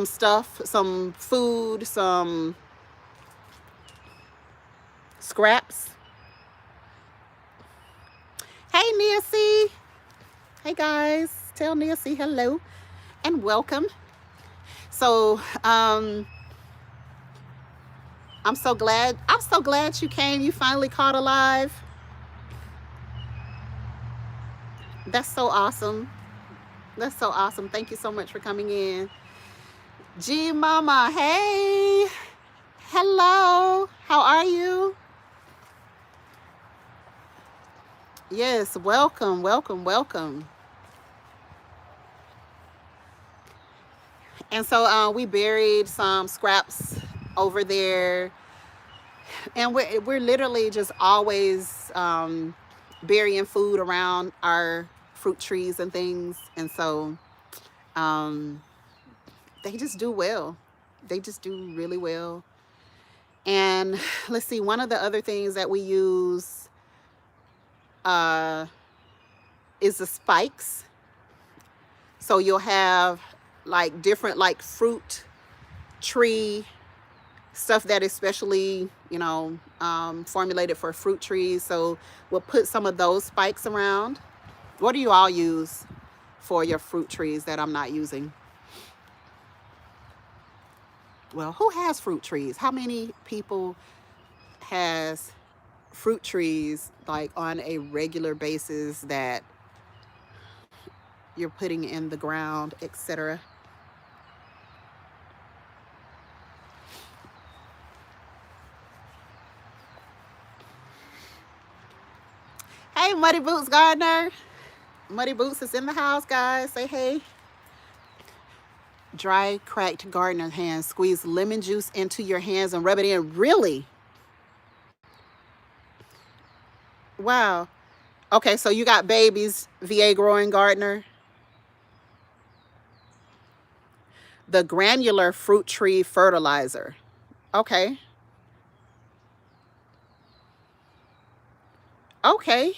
stuff, some food, some scraps. Hey, Nia C. Hey guys, tell Nia C hello and welcome. So I'm so glad you came. You finally caught alive. That's so awesome. That's so awesome. Thank you so much for coming in. G Mama, hey. Hello. How are you? Yes, welcome, welcome, welcome. And so we buried some scraps over there, and we're literally just always burying food around our fruit trees and things. And so um, they just do well. They just do really well. And let's see, one of the other things that we use uh, is the spikes. So you'll have like different like fruit tree stuff that is specially, formulated for fruit trees. So we'll put some of those spikes around. What do you all use for your fruit trees that I'm not using? Well, who has fruit trees? How many people has fruit trees like on a regular basis that you're putting in the ground, etc.? Hey, Muddy Boots Gardener. Muddy Boots is in the house, guys. Say hey. Dry, cracked gardener hands. Squeeze lemon juice into your hands and rub it in. Really? Wow. Okay, so you got babies, VA growing gardener. The granular fruit tree fertilizer. Okay. Okay.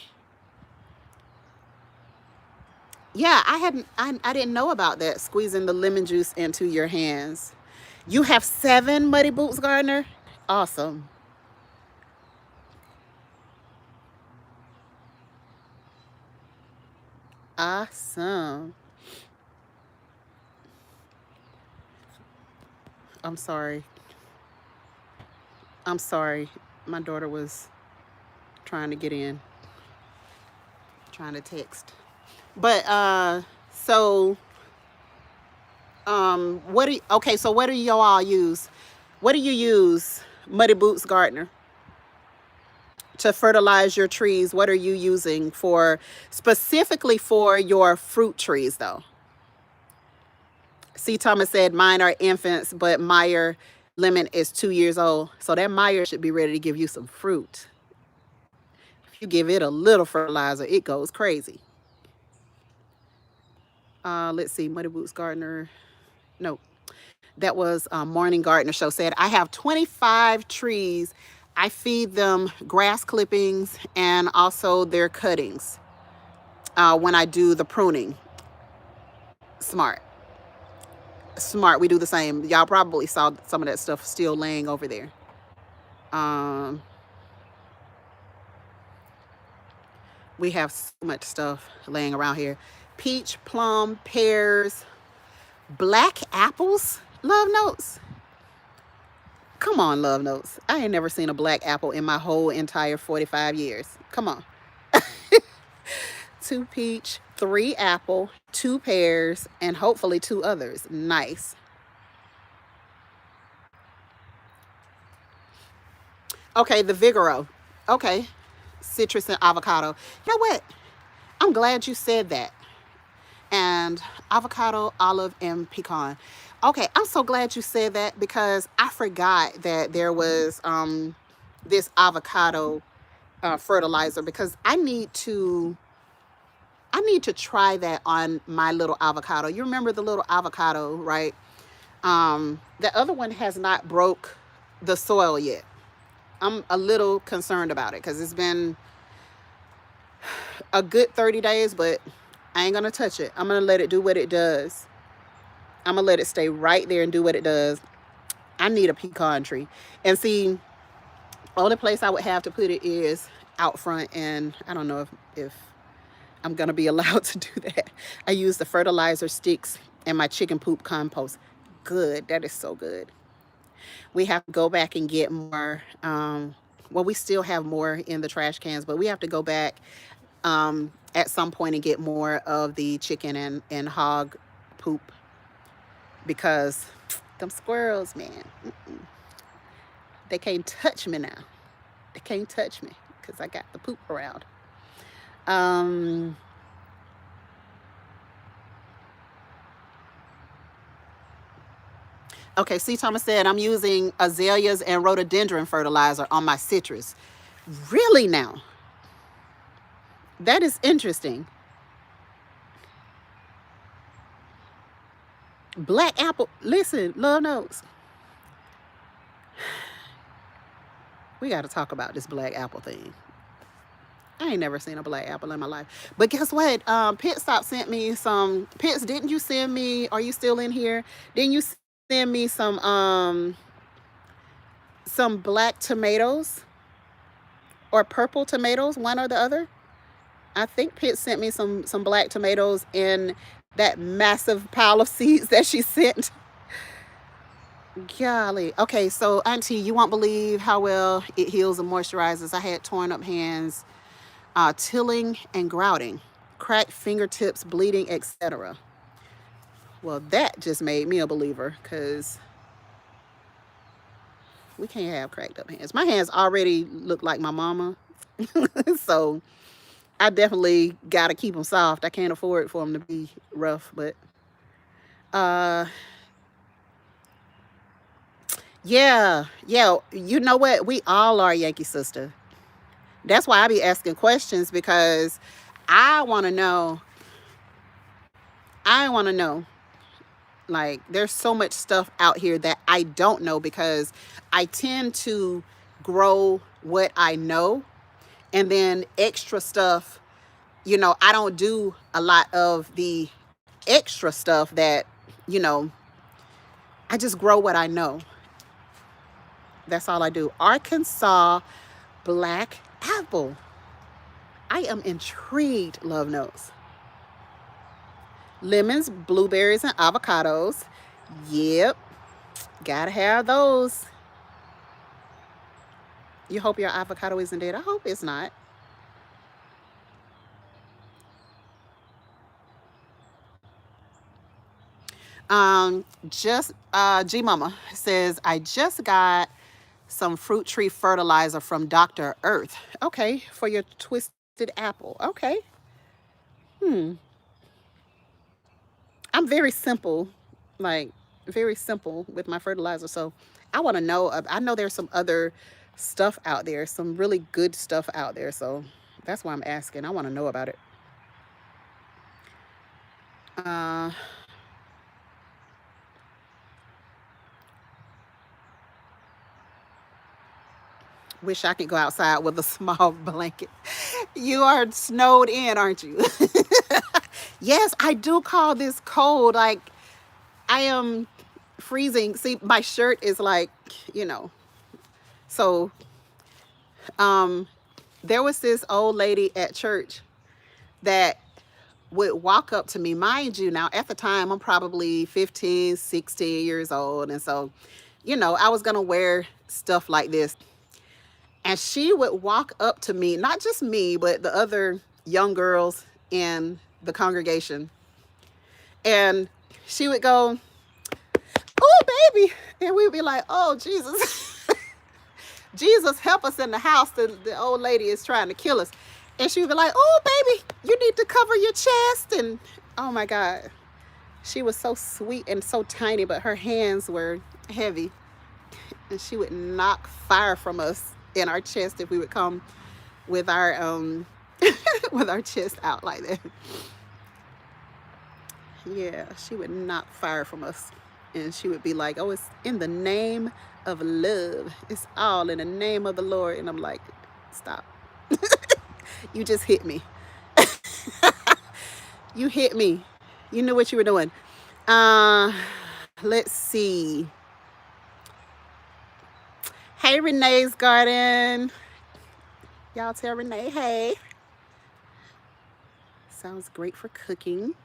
Yeah, I didn't know about that. Squeezing the lemon juice into your hands. You have 7 Muddy Boots Gardener? Awesome. Awesome. I'm sorry. I'm sorry. My daughter was trying to get in, trying to text. But so what do you, okay, so what do you all use? What do you use, Muddy Boots Gardener, to fertilize your trees? What are you using for specifically for your fruit trees though? C. Thomas said mine are infants, but Meyer lemon is 2 years old. So that Meyer should be ready to give you some fruit. If you give it a little fertilizer, it goes crazy. Let's see, Muddy Boots Gardener. No, that was Morning Gardener Show said, I have 25 trees. I feed them grass clippings and also their cuttings when I do the pruning. Smart. Smart. We do the same. Y'all probably saw some of that stuff still laying over there. We have so much stuff laying around here. Peach, plum, pears, black apples. Love notes. Come on, love notes. I ain't never seen a black apple in my whole entire 45 years. Come on. 2 peach, 3 apple, 2 pears, and hopefully 2 others. Nice. Okay, the Vigoro. Okay. Citrus and avocado. You know what? I'm glad you said that. And avocado, olive, and pecan. Okay, I'm so glad you said that because I forgot that there was this avocado fertilizer, because I need to try that on my little avocado. You remember the little avocado, right? The other one has not broke the soil yet. I'm a little concerned about it because it's been a good 30 days, but I ain't gonna touch it. I'm gonna let it do what it does. I'm gonna let it stay right there and do what it does. I need a pecan tree. And see, only place I would have to put it is out front, and I don't know if I'm gonna be allowed to do that. I use the fertilizer sticks and my chicken poop compost. Good, that is so good. We have to go back and get more. Well, we still have more in the trash cans, but we have to go back at some point and get more of the chicken and hog poop because them squirrels, man, they can't touch me now. They can't touch me because I got the poop around. Um, okay, C. Thomas said, I'm using azaleas and rhododendron fertilizer on my citrus. Really now? That is interesting. Black apple. Listen, love notes. We got to talk about this black apple thing. I ain't never seen a black apple in my life. But guess what? Pit Stop sent me some. Pitts, didn't you send me? Are you still in here? Didn't you send me some black tomatoes or purple tomatoes, one or the other? I think Pitt sent me some black tomatoes in that massive pile of seeds that she sent. Golly. Okay, so Auntie, you won't believe how well it heals and moisturizes. I had torn up hands, tilling and grouting, cracked fingertips, bleeding, etc. Well, that just made me a believer because we can't have cracked up hands. My hands already look like my mama. So I definitely got to keep them soft. I can't afford for them to be rough, but uh yeah, yeah, you know what? We all are, Yankee sister. That's why I be asking questions because I want to know. I want to know. Like, there's so much stuff out here that I don't know because I tend to grow what I know, and then extra stuff, I don't do a lot of the extra stuff that, you know, I just grow what I know. That's all I do. Arkansas black apple. I am intrigued, love notes. Lemons, blueberries, and avocados. Yep, gotta have those. You hope your avocado isn't dead. I hope it's not. Just G Mama says I just got some fruit tree fertilizer from Dr. Earth. Okay, for your twisted apple. Okay. Hmm. I'm very simple, like very simple with my fertilizer. So I want to know. I know there's some other stuff out there, some really good stuff out there. So that's why I'm asking. I want to know about it. Uh, Wish I could go outside with a small blanket. You are snowed in, aren't you? Yes, I do call this cold. Like, I am freezing. See, my shirt is like, you know. So, um, there was this old lady at church that would walk up to me. Mind you, now at the time, I'm probably 15, 16 years old. And so, I was going to wear stuff like this. And she would walk up to me, not just me, but the other young girls in the congregation. And she would go, "Oh, baby." And we'd be like, "Oh, Jesus." Jesus, help us in the house. The old lady is trying to kill us. And she would be like, "Oh, baby, you need to cover your chest." And oh my God, she was so sweet and so tiny, but her hands were heavy. And she would knock fire from us in our chest if we would come with our with our chest out like that. Yeah, she would knock fire from us. And she would be like, "Oh, it's in the name of love. It's all in the name of the Lord." And I'm like, "Stop." You just hit me. You hit me. You knew what you were doing. Uh, let's see. Hey, Renee's Garden. Y'all tell Renee, hey. Sounds great for cooking.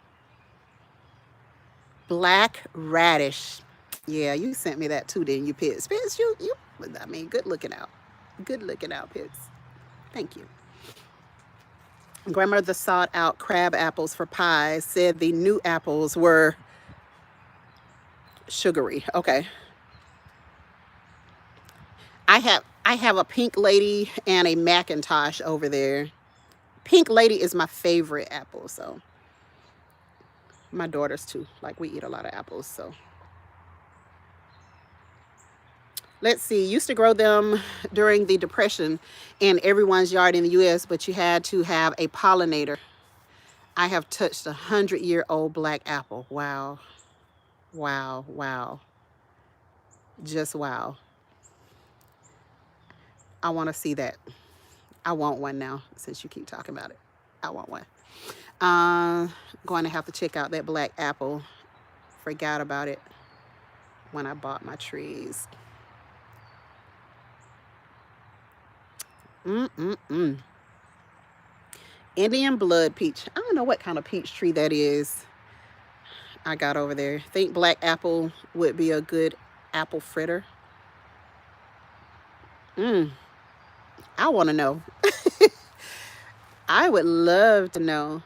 Black radish. Yeah, you sent me that too, didn't you, Pitts? Pitts, you, I mean, good looking out. Good looking out, Pitts. Thank you. Grandmother sought out crab apples for pies, said the new apples were sugary. Okay. I have a pink lady and a Macintosh over there. Pink lady is my favorite apple, so my daughters too. Like we eat a lot of apples, so let's see. Used to grow them during the Depression in everyone's yard in the US, but you had to have a pollinator. I have touched 100-year-old black apple. Wow. Wow. Wow. Just wow. I want to see that. I want one now since you keep talking about it. I want one. Uh, Going to have to check out that black apple. Forgot about it when I bought my trees. Mm-mm-mm. Indian blood peach. I don't know what kind of peach tree that is I got over there. Think black apple would be a good apple fritter. Mm, I want to know. I would love to know.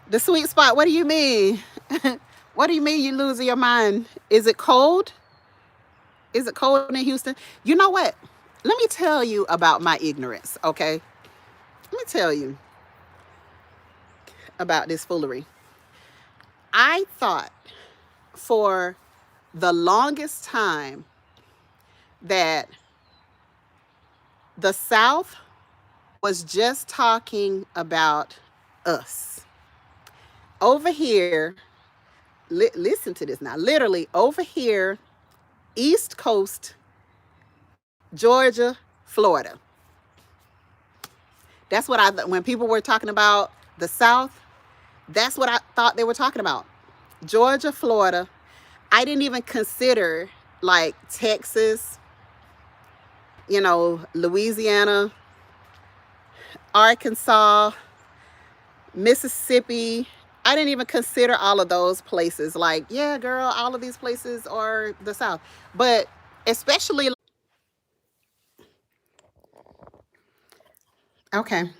The sweet spot, what do you mean? What do you mean you losing your mind? Is it cold? Is it cold in Houston? You know what? Let me tell you about my ignorance, okay? Let me tell you about this foolery. I thought for the longest time that the South was just talking about us. Over here, listen to this now. Literally, over here, East Coast, Georgia, Florida. That's what when people were talking about the South, that's what I thought they were talking about. Georgia, Florida. I didn't even consider like Texas, Louisiana, Arkansas, Mississippi. I didn't even consider all of those places. Like, yeah, girl, all of these places are the South. But especially, okay,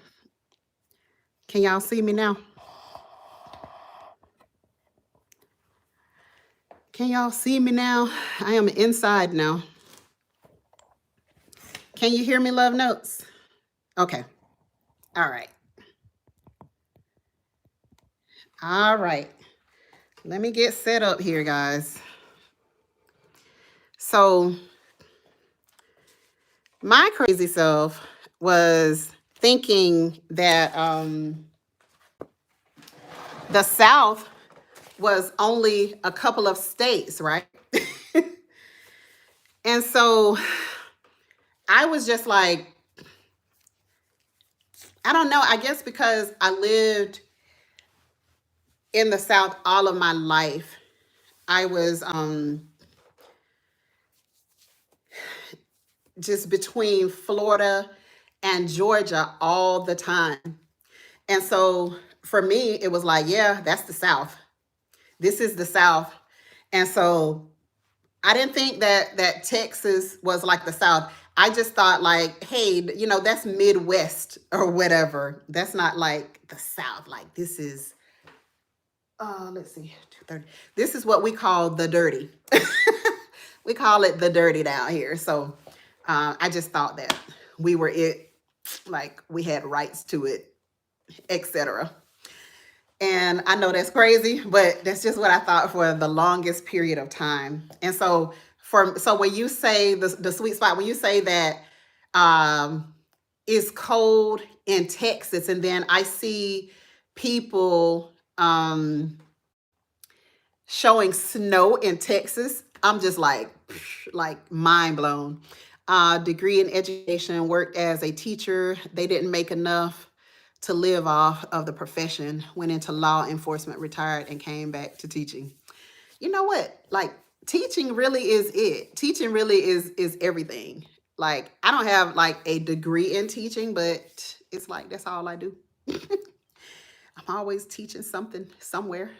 can y'all see me now? Can y'all see me now? I am inside now. Can you hear me, love notes? Okay. All right. All right. Let me get set up here, guys. So, my crazy self was thinking that the South was only a couple of states, right? And so I was just like, I don't know, I guess because I lived in the South all of my life, I was just between Florida and Georgia all the time. And so for me, it was like, yeah, that's the South. This is the South. And so I didn't think that Texas was like the South. I just thought like, hey, that's Midwest or whatever. That's not like the South. Like this is, let's see, 230. This is what we call the dirty. We call it the dirty down here. So I just thought that we were it, like we had rights to it, etc. And I know that's crazy, but that's just what I thought for the longest period of time. And so when you say the sweet spot, when you say that it's cold in Texas, and then I see people showing snow in Texas, I'm just like mind blown. Degree in education, worked as a teacher. They didn't make enough to live off of the profession, went into law enforcement, retired, and came back to teaching. You know what? Like teaching really is it. Teaching really is everything. Like I don't have like a degree in teaching, but it's like that's all I do. I'm always teaching something somewhere.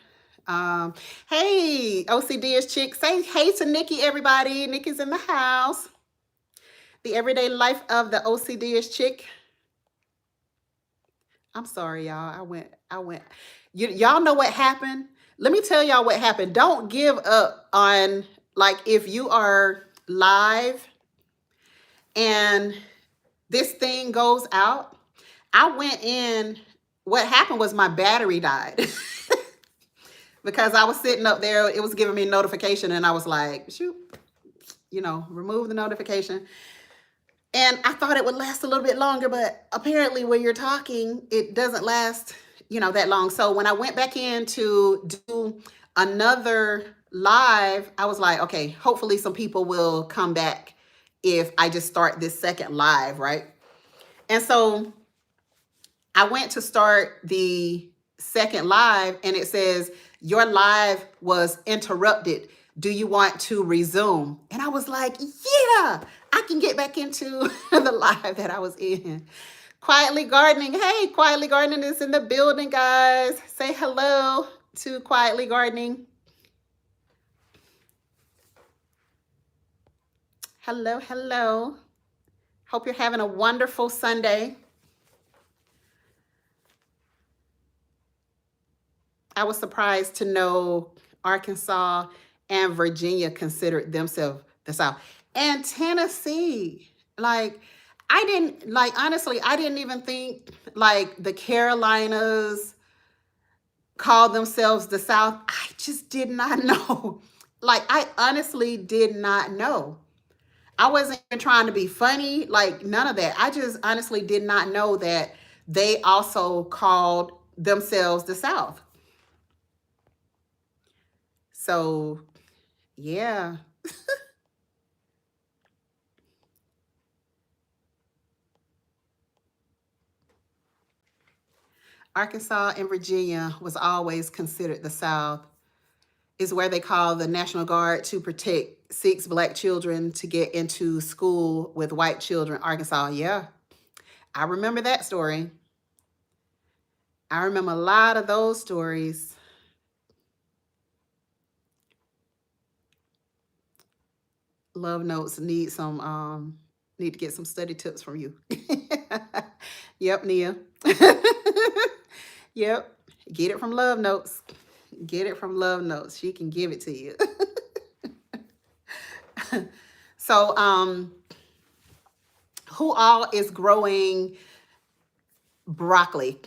Um, hey, OCD is chick. Say hey to Nikki, everybody. Nikki's in the house. The everyday life of the OCD is chick. I'm sorry, y'all. I went. Y'all know what happened? Let me tell y'all what happened. Don't give up on, like, if you are live and this thing goes out. I went in. What happened was my battery died because I was sitting up there. It was giving me a notification, and I was like, shoot, remove the notification. And I thought it would last a little bit longer, but apparently when you're talking, it doesn't last, that long. So when I went back in to do another live, I was like, okay, hopefully some people will come back if I just start this second live, right? And so I went to start the second live, and it says, your live was interrupted. Do you want to resume? And I was like, yeah, I can get back into the live that I was in. Quietly Gardening. Hey, Quietly Gardening is in the building, guys. Say hello to Quietly Gardening. Hello, hello. Hope you're having a wonderful Sunday. I was surprised to know Arkansas and Virginia considered themselves the South. And Tennessee. Like, honestly, I didn't even think like the Carolinas called themselves the South. I just did not know. Like, I honestly did not know. I wasn't even trying to be funny, like none of that. I just honestly did not know that they also called themselves the South. So, yeah. Arkansas and Virginia was always considered the South. Is where they call the National Guard to protect 6 Black children to get into school with white children. Arkansas, yeah. I remember that story. I remember a lot of those stories. Love Notes need to get some study tips from you. Yep, Nia. Yep. Get it from Love Notes. Get it from Love Notes. She can give it to you. So, who all is growing broccoli?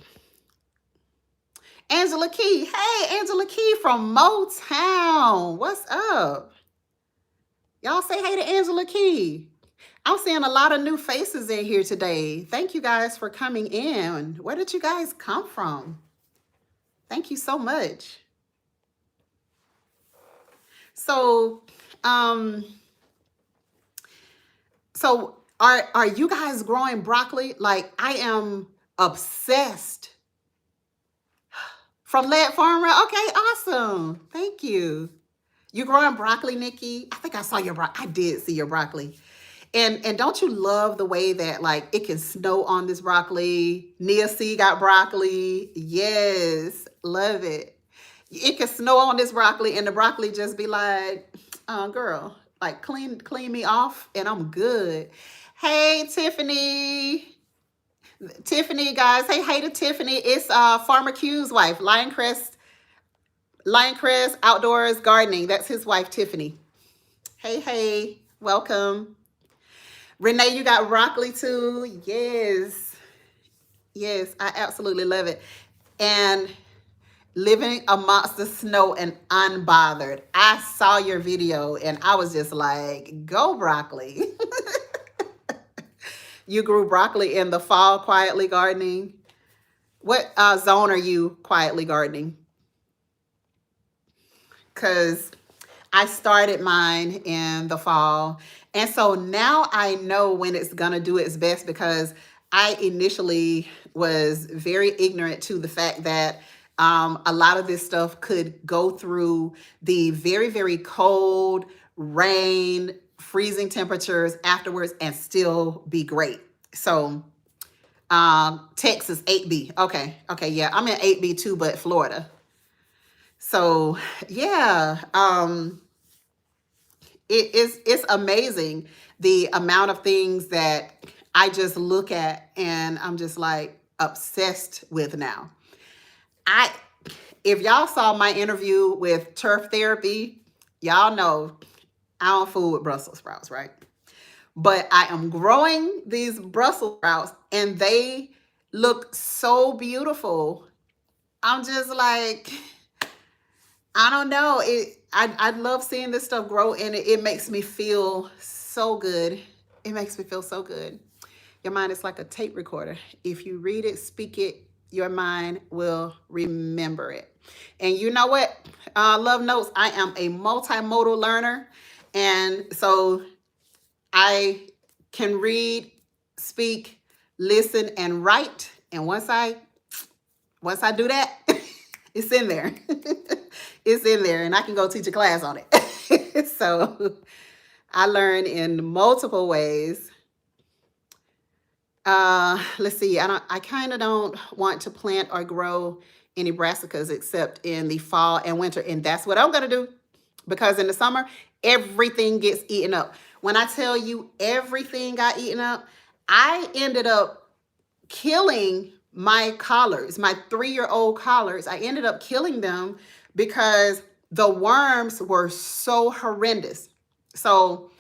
Angela Key. Hey, Angela Key from Motown. What's up? Y'all say hey to Angela Key. I'm seeing a lot of new faces in here today. Thank you guys for coming in. Where did you guys come from? Thank you so much. So, are you guys growing broccoli? Like, I am obsessed. From Lead Farmer? Okay, awesome. Thank you. You growing broccoli, Nikki? I think I saw your broccoli. I did see your broccoli. And don't you love the way that, like, it can snow on this broccoli? Nia C got broccoli. Yes, love it. It can snow on this broccoli, and the broccoli just be like, oh, girl, like, clean me off, and I'm good. Hey, Tiffany. Tiffany, guys. Hey to Tiffany. It's Farmer Q's wife, Lioncrest Outdoors Gardening. That's his wife, Tiffany. Hey, welcome. Renee, you got broccoli too? Yes. Yes, I absolutely love it. And living amongst the snow and unbothered. I saw your video and I was just like, go broccoli. You grew broccoli in the fall, quietly gardening. What zone are you quietly gardening? Because I started mine in the fall. And so now I know when it's going to do its best, because I initially was very ignorant to the fact that a lot of this stuff could go through the very, very cold rain, freezing temperatures afterwards and still be great. So Texas 8B. Okay. Okay. Yeah. I'm in 8B too, but Florida. So yeah, it's amazing the amount of things that I just look at and I'm just like obsessed with now. I If y'all saw my interview with Turf Therapy, y'all know I don't fool with Brussels sprouts, right? But I am growing these Brussels sprouts and they look so beautiful. I'm just like, I don't know. I love seeing this stuff grow and it makes me feel so good. It makes me feel so good. Your mind is like a tape recorder. If you read it, speak it, your mind will remember it. And you know what? Love notes. I am a multimodal learner. And so I can read, speak, listen, and write. And once I do that, it's in there. It's in there, and I can go teach a class on it. So I learn in multiple ways. Let's see. I kind of don't want to plant or grow any brassicas except in the fall and winter, and that's what I'm gonna do because in the summer everything gets eaten up. When I tell you everything got eaten up, I ended up killing my collards, my 3-year-old collards. I ended up killing them because the worms were so horrendous. So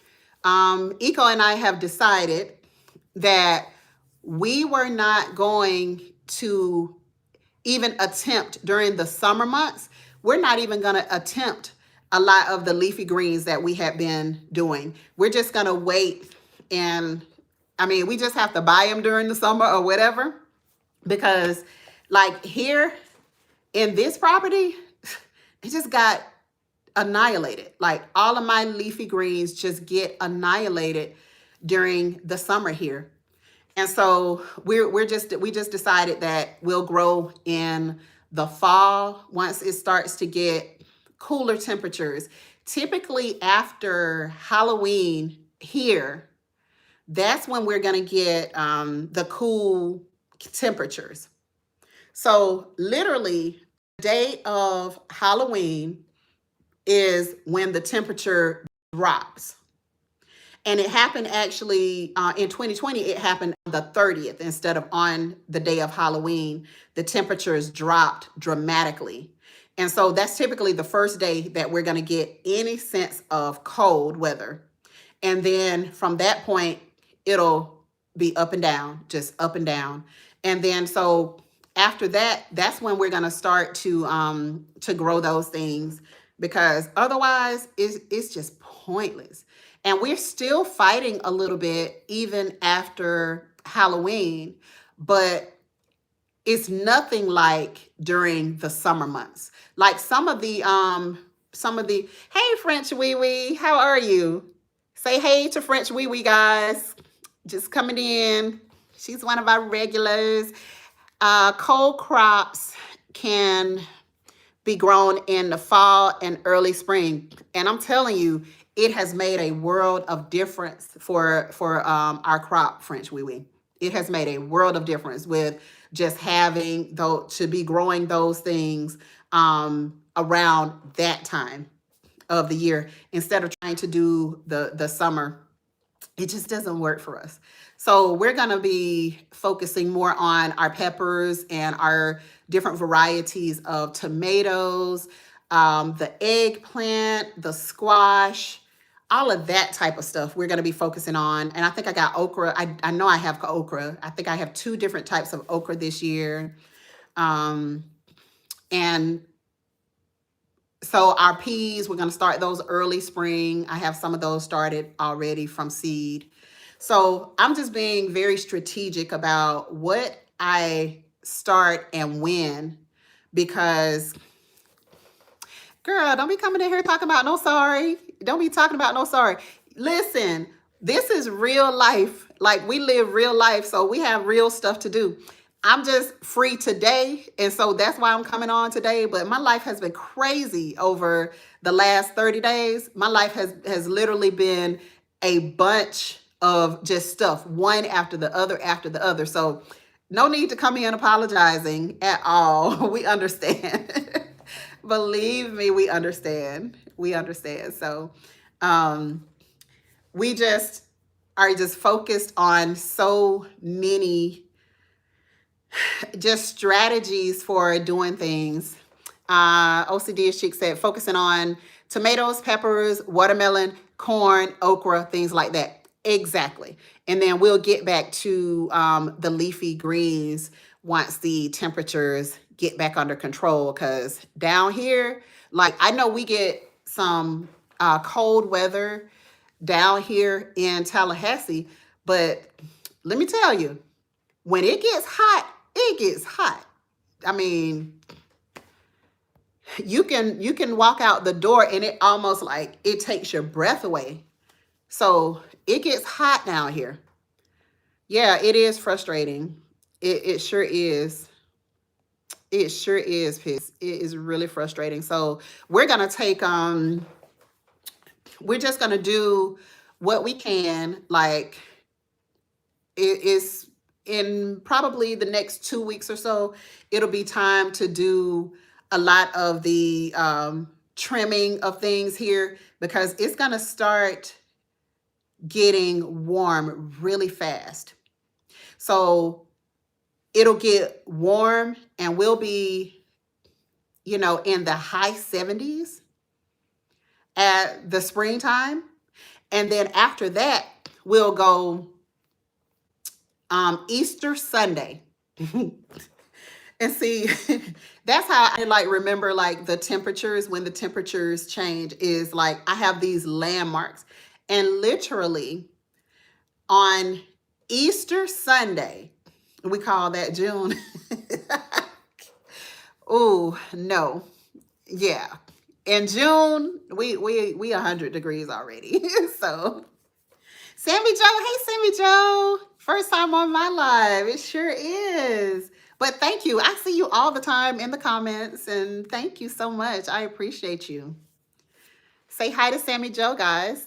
Eco and I have decided that we were not going to even attempt during the summer months. We're not even going to attempt a lot of the leafy greens that we have been doing. We're just going to wait. And I mean, we just have to buy them during the summer or whatever, because like here in this property, it just got annihilated. Like all of my leafy greens just get annihilated during the summer here. And so we just decided that we'll grow in the fall once it starts to get cooler temperatures. Typically after Halloween here, that's when we're going to get the cool temperatures. So literally the day of Halloween is when the temperature drops. And it happened actually in 2020, it happened on the 30th instead of on the day of Halloween. The temperatures dropped dramatically. And so that's typically the first day that we're going to get any sense of cold weather. And then from that point, it'll be up and down, just up and down. And then so after that, that's when we're going to start to grow those things, because otherwise it's just pointless. And we're still fighting a little bit even after Halloween, but it's nothing like during the summer months. Like some of the hey French Wee Wee, how are you? Say hey to French Wee Wee, guys. Just coming in. She's one of our regulars. Cold crops can be grown in the fall and early spring. And I'm telling you, it has made a world of difference for our crop, French Wee Wee. It has made a world of difference with just having to be growing those things around that time of the year instead of trying to do the summer. It just doesn't work for us. So we're going to be focusing more on our peppers and our different varieties of tomatoes, the eggplant, the squash, all of that type of stuff we're going to be focusing on. And I think I got okra. I know I have okra. I think I have 2 different types of okra this year. And so our peas, we're going to start those early spring. I have some of those started already from seed. So I'm just being very strategic about what I start and when, because girl, don't be coming in here talking about no sorry. Don't be talking about no sorry. Listen, this is real life. Like we live real life. So we have real stuff to do. I'm just free today. And so that's why I'm coming on today. But my life has been crazy over the last 30 days. My life has literally been a bunch of just stuff, one after the other after the other. So No need to come in apologizing at all. We understand. Believe me, we understand. We understand. So, um, we just are just focused on so many just strategies for doing things. OCD as Chic said, focusing on tomatoes, peppers, watermelon, corn, okra, things like that. Exactly. And then we'll get back to the leafy greens once the temperatures get back under control. Because down here, like I know we get some cold weather down here in Tallahassee, but let me tell you, when it gets hot, it gets hot. I mean, you can walk out the door and it almost like it takes your breath away. So it gets hot down here. Yeah, it is frustrating. It sure is. It sure is, Piss. It is really frustrating. So we're gonna take we're just gonna do what we can. Like it is in probably the next 2 weeks or so, it'll be time to do a lot of the trimming of things here because it's going to start getting warm really fast. So it'll get warm and we'll be, in the high 70s at the springtime. And then after that, we'll go Easter Sunday. And see, that's how I like remember like the temperatures when the temperatures change is like I have these landmarks. And literally on Easter Sunday, we call that June. Oh, no. Yeah. In June, we 100 degrees already. So Sammy Joe, hey Sammy Joe. First time on my live. It sure is. But thank you. I see you all the time in the comments and thank you so much. I appreciate you. Say hi to Sammy Joe, guys.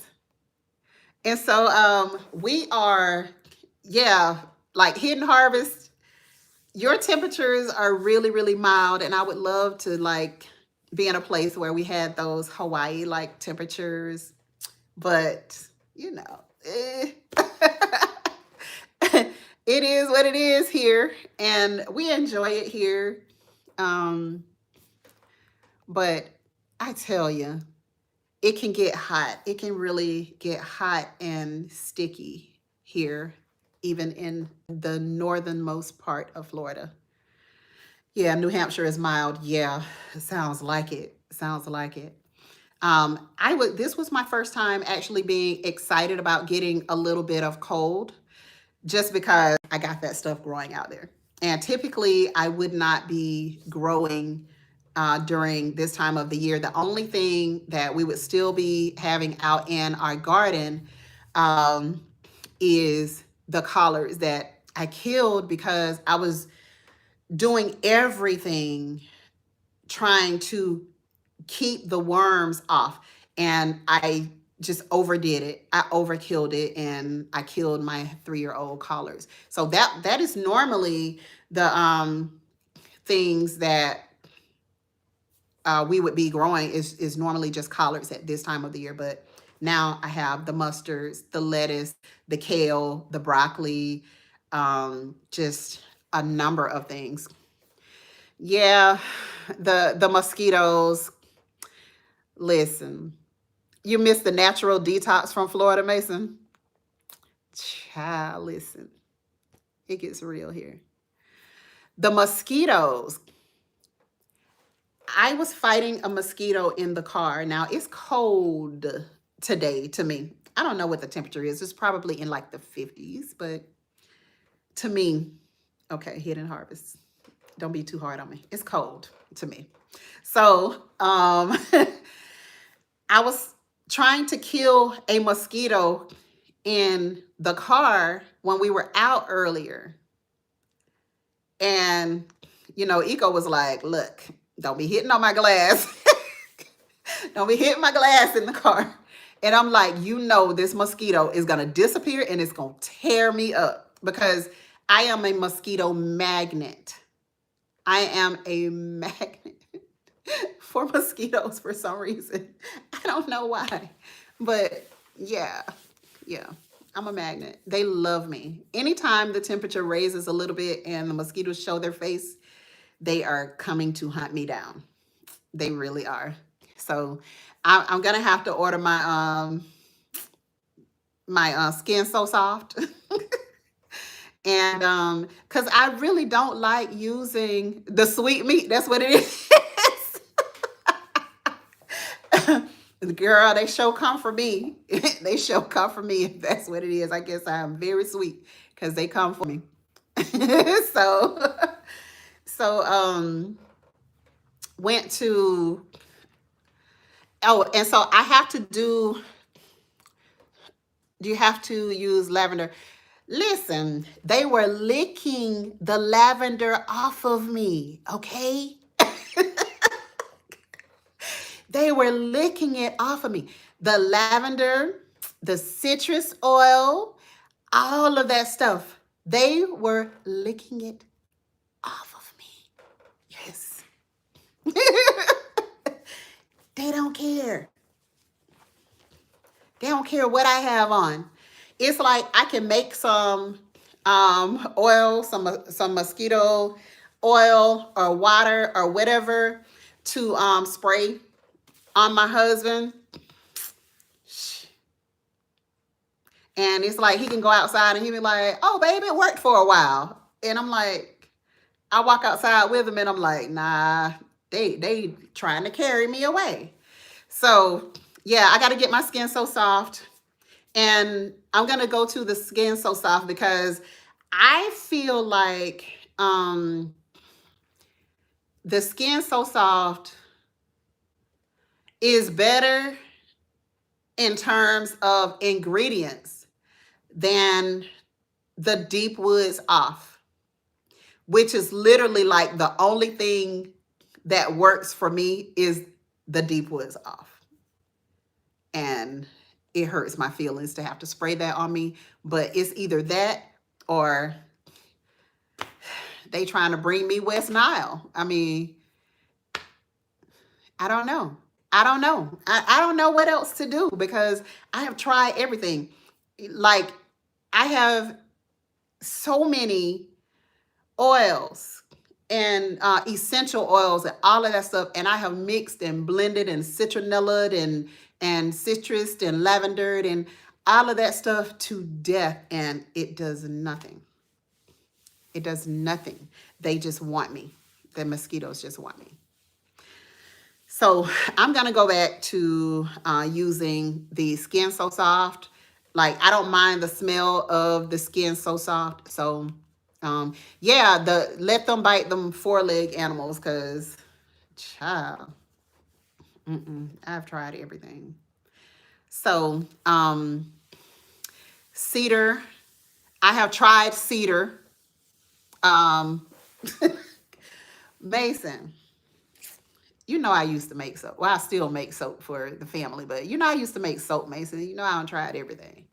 And so we are, yeah, like Hidden Harvest. Your temperatures are really, really mild. And I would love to like be in a place where we had those Hawaii like temperatures. But, it is what it is here, and we enjoy it here. But I tell you, it can get hot. It can really get hot and sticky here, even in the northernmost part of Florida. Yeah, New Hampshire is mild. Yeah, it sounds like it. Sounds like it. This was my first time actually being excited about getting a little bit of cold just because I got that stuff growing out there. And typically I would not be growing during this time of the year. The only thing that we would still be having out in our garden is the collards that I killed because I was doing everything trying to keep the worms off. And I just overdid it. I overkilled it and I killed my 3-year-old collards. So that is normally the things that we would be growing is normally just collards at this time of the year. But now I have the mustards, the lettuce, the kale, the broccoli, just a number of things. Yeah, the mosquitoes. Listen, you missed the natural detox from Florida, Mason? Child, listen. It gets real here. The mosquitoes. I was fighting a mosquito in the car. Now, it's cold today to me. I don't know what the temperature is. It's probably in like the 50s, but to me, okay, Hidden Harvest. Don't be too hard on me. It's cold to me. So, I was trying to kill a mosquito in the car when we were out earlier. And, Eco was like, look, don't be hitting on my glass. Don't be hitting my glass in the car. And I'm like, this mosquito is going to disappear and it's going to tear me up because I am a mosquito magnet. I am a magnet for mosquitoes for some reason. I don't know why. But yeah, yeah. I'm a magnet. They love me. Anytime the temperature raises a little bit and the mosquitoes show their face, they are coming to hunt me down. They really are. So I'm gonna have to order my Skin So Soft. And because I really don't like using the sweet meat. That's what it is. Girl, they show come for me. They show come for me if that's what it is. I guess I'm very sweet because they come for me. so so went to and so I have to do you have to use lavender. Listen, they were licking the lavender off of me, okay? They were licking it off of me. The lavender, the citrus oil, all of that stuff. They were licking it off of me. Yes. They don't care. They don't care what I have on. It's like I can make some oil, some mosquito oil or water or whatever to spray on my husband. And it's like he can go outside and he be like, "Oh, baby, it worked for a while." And I'm like, I walk outside with him and I'm like, "Nah, they trying to carry me away." So yeah, I got to get my Skin So Soft. And I'm going to go to the Skin So Soft because I feel like the Skin So Soft is better in terms of ingredients than the Deep Woods Off, which is literally like the only thing that works for me is the Deep Woods Off. And it hurts my feelings to have to spray that on me, but it's either that or they trying to bring me West Nile. I mean, I don't know. I don't know. I don't know what else to do because I have tried everything. Like I have so many oils and essential oils and all of that stuff, and I have mixed and blended and citronella and citrus and lavender and all of that stuff to death, and it does nothing. It does nothing. They just want me. The mosquitoes just want me. So I'm gonna go back to using the Skin So Soft. Like I don't mind the smell of the Skin So Soft. So yeah, let them bite them 4-leg animals because child, I've tried everything. So cedar, I have tried cedar. Mason, you know I used to make soap. Well, I still make soap for the family, but you know I used to make soap, Mason. You know I done tried everything.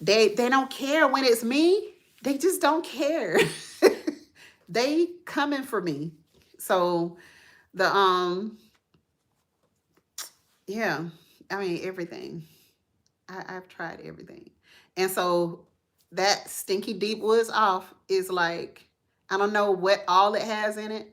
They don't care when it's me. They just don't care. They coming for me. So the yeah, I mean everything. I've tried everything. And so that Stinky Deep Woods Off is like, I don't know what all it has in it.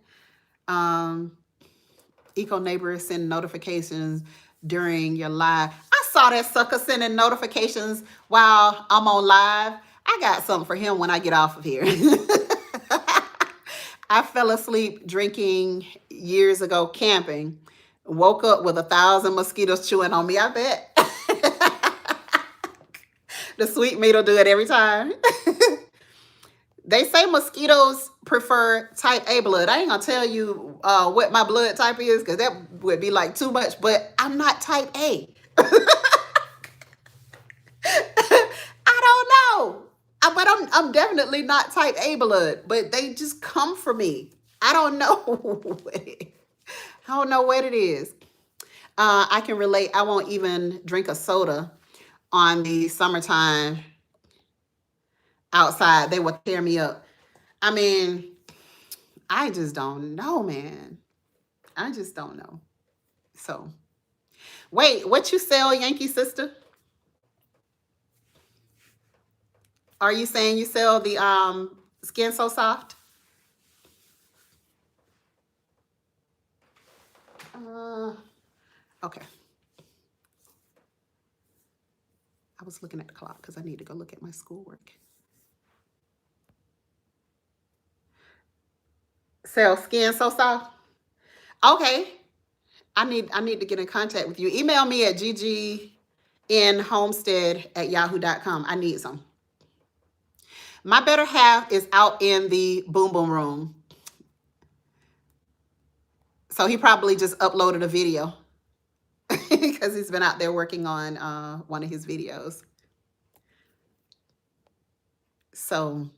Eco Neighbor send notifications during your live. I saw that sucker sending notifications while I'm on live. I got something for him when I get off of here. I fell asleep drinking years ago camping. Woke up with 1,000 mosquitoes chewing on me, I bet. The sweet meat will do it every time. They say mosquitoes prefer type A blood. I ain't gonna tell you what my blood type is because that would be like too much, but I'm not type A. I don't know. But I'm definitely not type A blood, but they just come for me. I don't know. I don't know what it is. I can relate. I won't even drink a soda on the summertime outside, they will tear me up. I mean, I just don't know, man. I just don't know. So, wait, what you sell, Yankee sister? Are you saying you sell the Skin So Soft? Uh, okay. I was looking at the clock because I need to go look at my schoolwork. Sell Skin So Soft? Okay. I need to get in contact with you. Email me at ggnhomestead@yahoo.com. I need some. My better half is out in the boom boom room. So he probably just uploaded a video because he's been out there working on one of his videos. So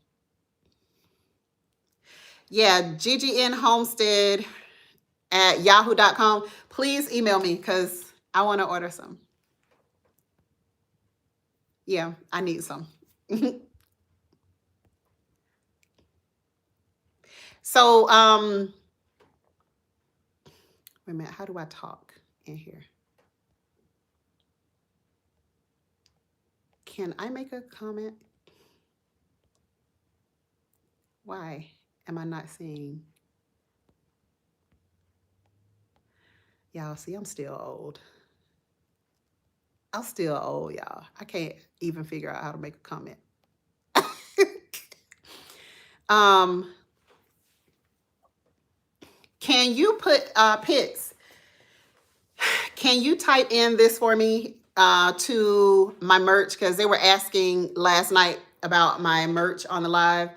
yeah, ggnhomestead@yahoo.com. Please email me because I want to order some. Yeah, I need some. So, wait a minute. How do I talk in here? Can I make a comment? Why am I not seeing? Y'all see, I'm still old. I'm still old, y'all. I can't even figure out how to make a comment. Can you put Pitts? Can you type in this for me to my merch? Because they were asking last night about my merch on the live,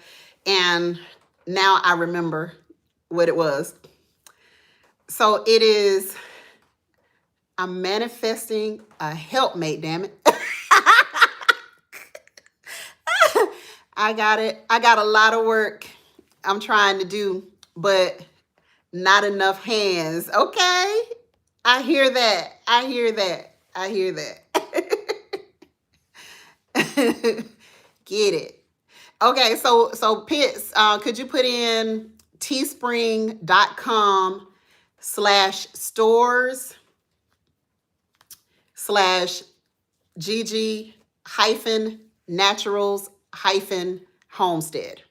and now I remember what it was. So it is, I'm manifesting a helpmate, damn it. I got it. I got a lot of work I'm trying to do, but not enough hands. Okay. I hear that. I hear that. I hear that. Get it. Okay, so Pitts, could you put in teespring.com/stores/GG-naturals-homestead.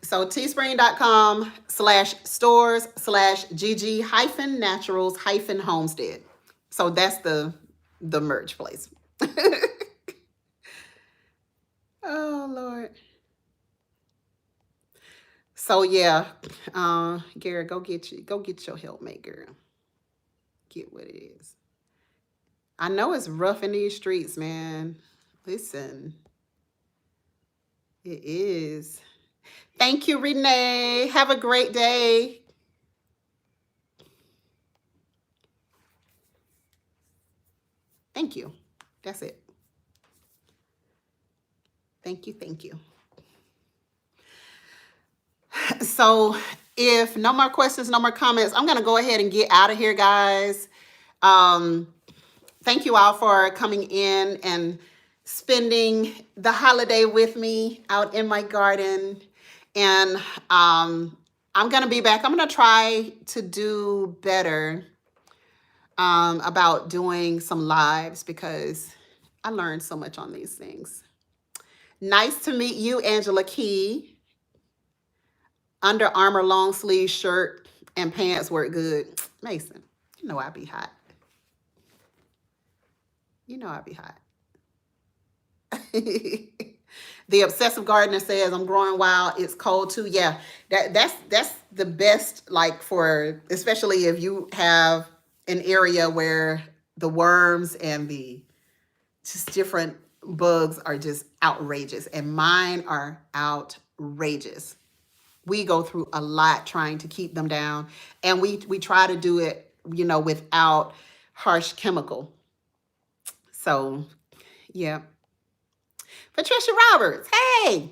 So teespring.com/stores/GG-naturals-homestead. So that's the merch place. Oh Lord. So yeah, Garrett, go get your helpmate, girl. Get what it is. I know it's rough in these streets, man. Listen, it is. Thank you, Renee. Have a great day. Thank you. That's it. Thank you. Thank you. So if no more questions, no more comments, I'm going to go ahead and get out of here, guys. Thank you all for coming in and spending the holiday with me out in my garden. And I'm going to be back. I'm going to try to do better about doing some lives because I learned so much on these things. Nice to meet you, Angela Key. Under Armour long sleeve shirt and pants work good. Mason, you know I be hot. You know I be hot. The obsessive gardener says I'm growing wild. It's cold too. Yeah, that's the best. Like for especially if you have an area where the worms and the just different bugs are just outrageous, and mine are outrageous. We go through a lot trying to keep them down, and we try to do it, without harsh chemical. So, yeah. Patricia Roberts, hey.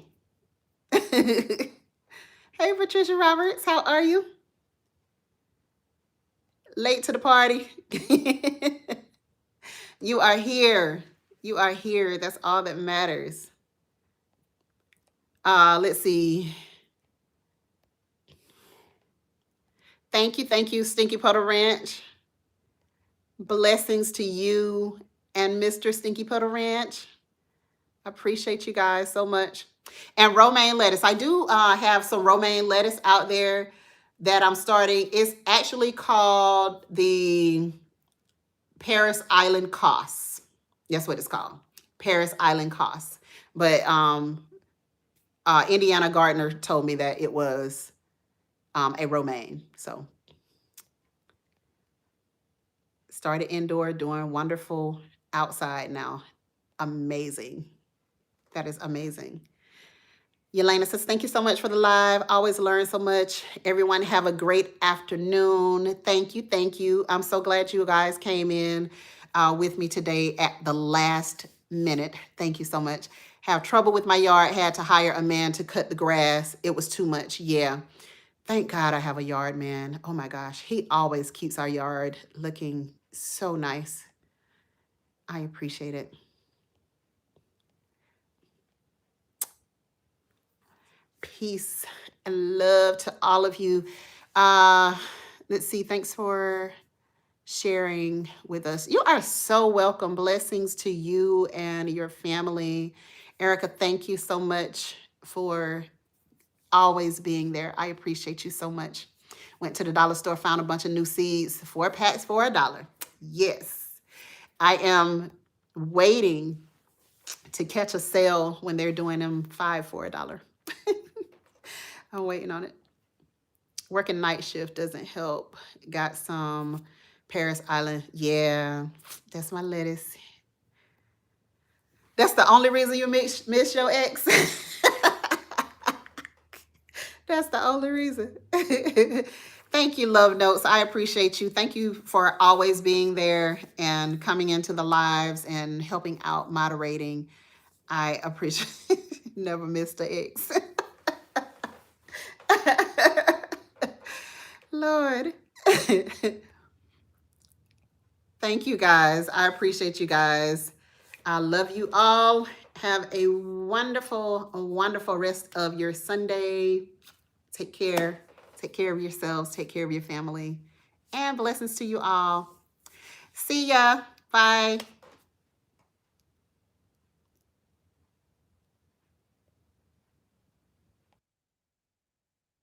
Hey, Patricia Roberts, how are you? Late to the party. You are here. You are here. That's all that matters. Let's see. Thank you, Stinky Puddle Ranch. Blessings to you and Mr. Stinky Puddle Ranch. I appreciate you guys so much. And romaine lettuce. I do have some romaine lettuce out there that I'm starting. It's actually called the Paris Island Costs. That's what it's called. Paris Island Costs. But Indiana Gardner told me that it was a romaine. So started indoor, doing wonderful outside now. Amazing. That is amazing. Yelena says, thank you so much for the live. Always learn so much. Everyone have a great afternoon. Thank you. Thank you. I'm so glad you guys came in with me today at the last minute. Thank you so much. Have trouble with my yard. Had to hire a man to cut the grass. It was too much. Yeah. Thank God I have a yard man. Oh my gosh. He always keeps our yard looking so nice. I appreciate it. Peace and love to all of you. Let's see. Thanks for sharing with us. You are so welcome. Blessings to you and your family. Erica, thank you so much for always being there. I appreciate you so much. Went to the dollar store, found a bunch of new seeds, 4 packs for $1. Yes. I am waiting to catch a sale when they're doing them 5 for $1. I'm waiting on it. Working night shift doesn't help. Got some Paris Island. Yeah, that's my lettuce. That's the only reason you miss your ex. That's the only reason. Thank you, Love Notes. I appreciate you. Thank you for always being there and coming into the lives and helping out, moderating. I appreciate never missed an ex. Lord. Thank you guys. I appreciate you guys. I love you all. Have a wonderful, wonderful rest of your Sunday. Take care. Take care of yourselves. Take care of your family. And blessings to you all. See ya. Bye.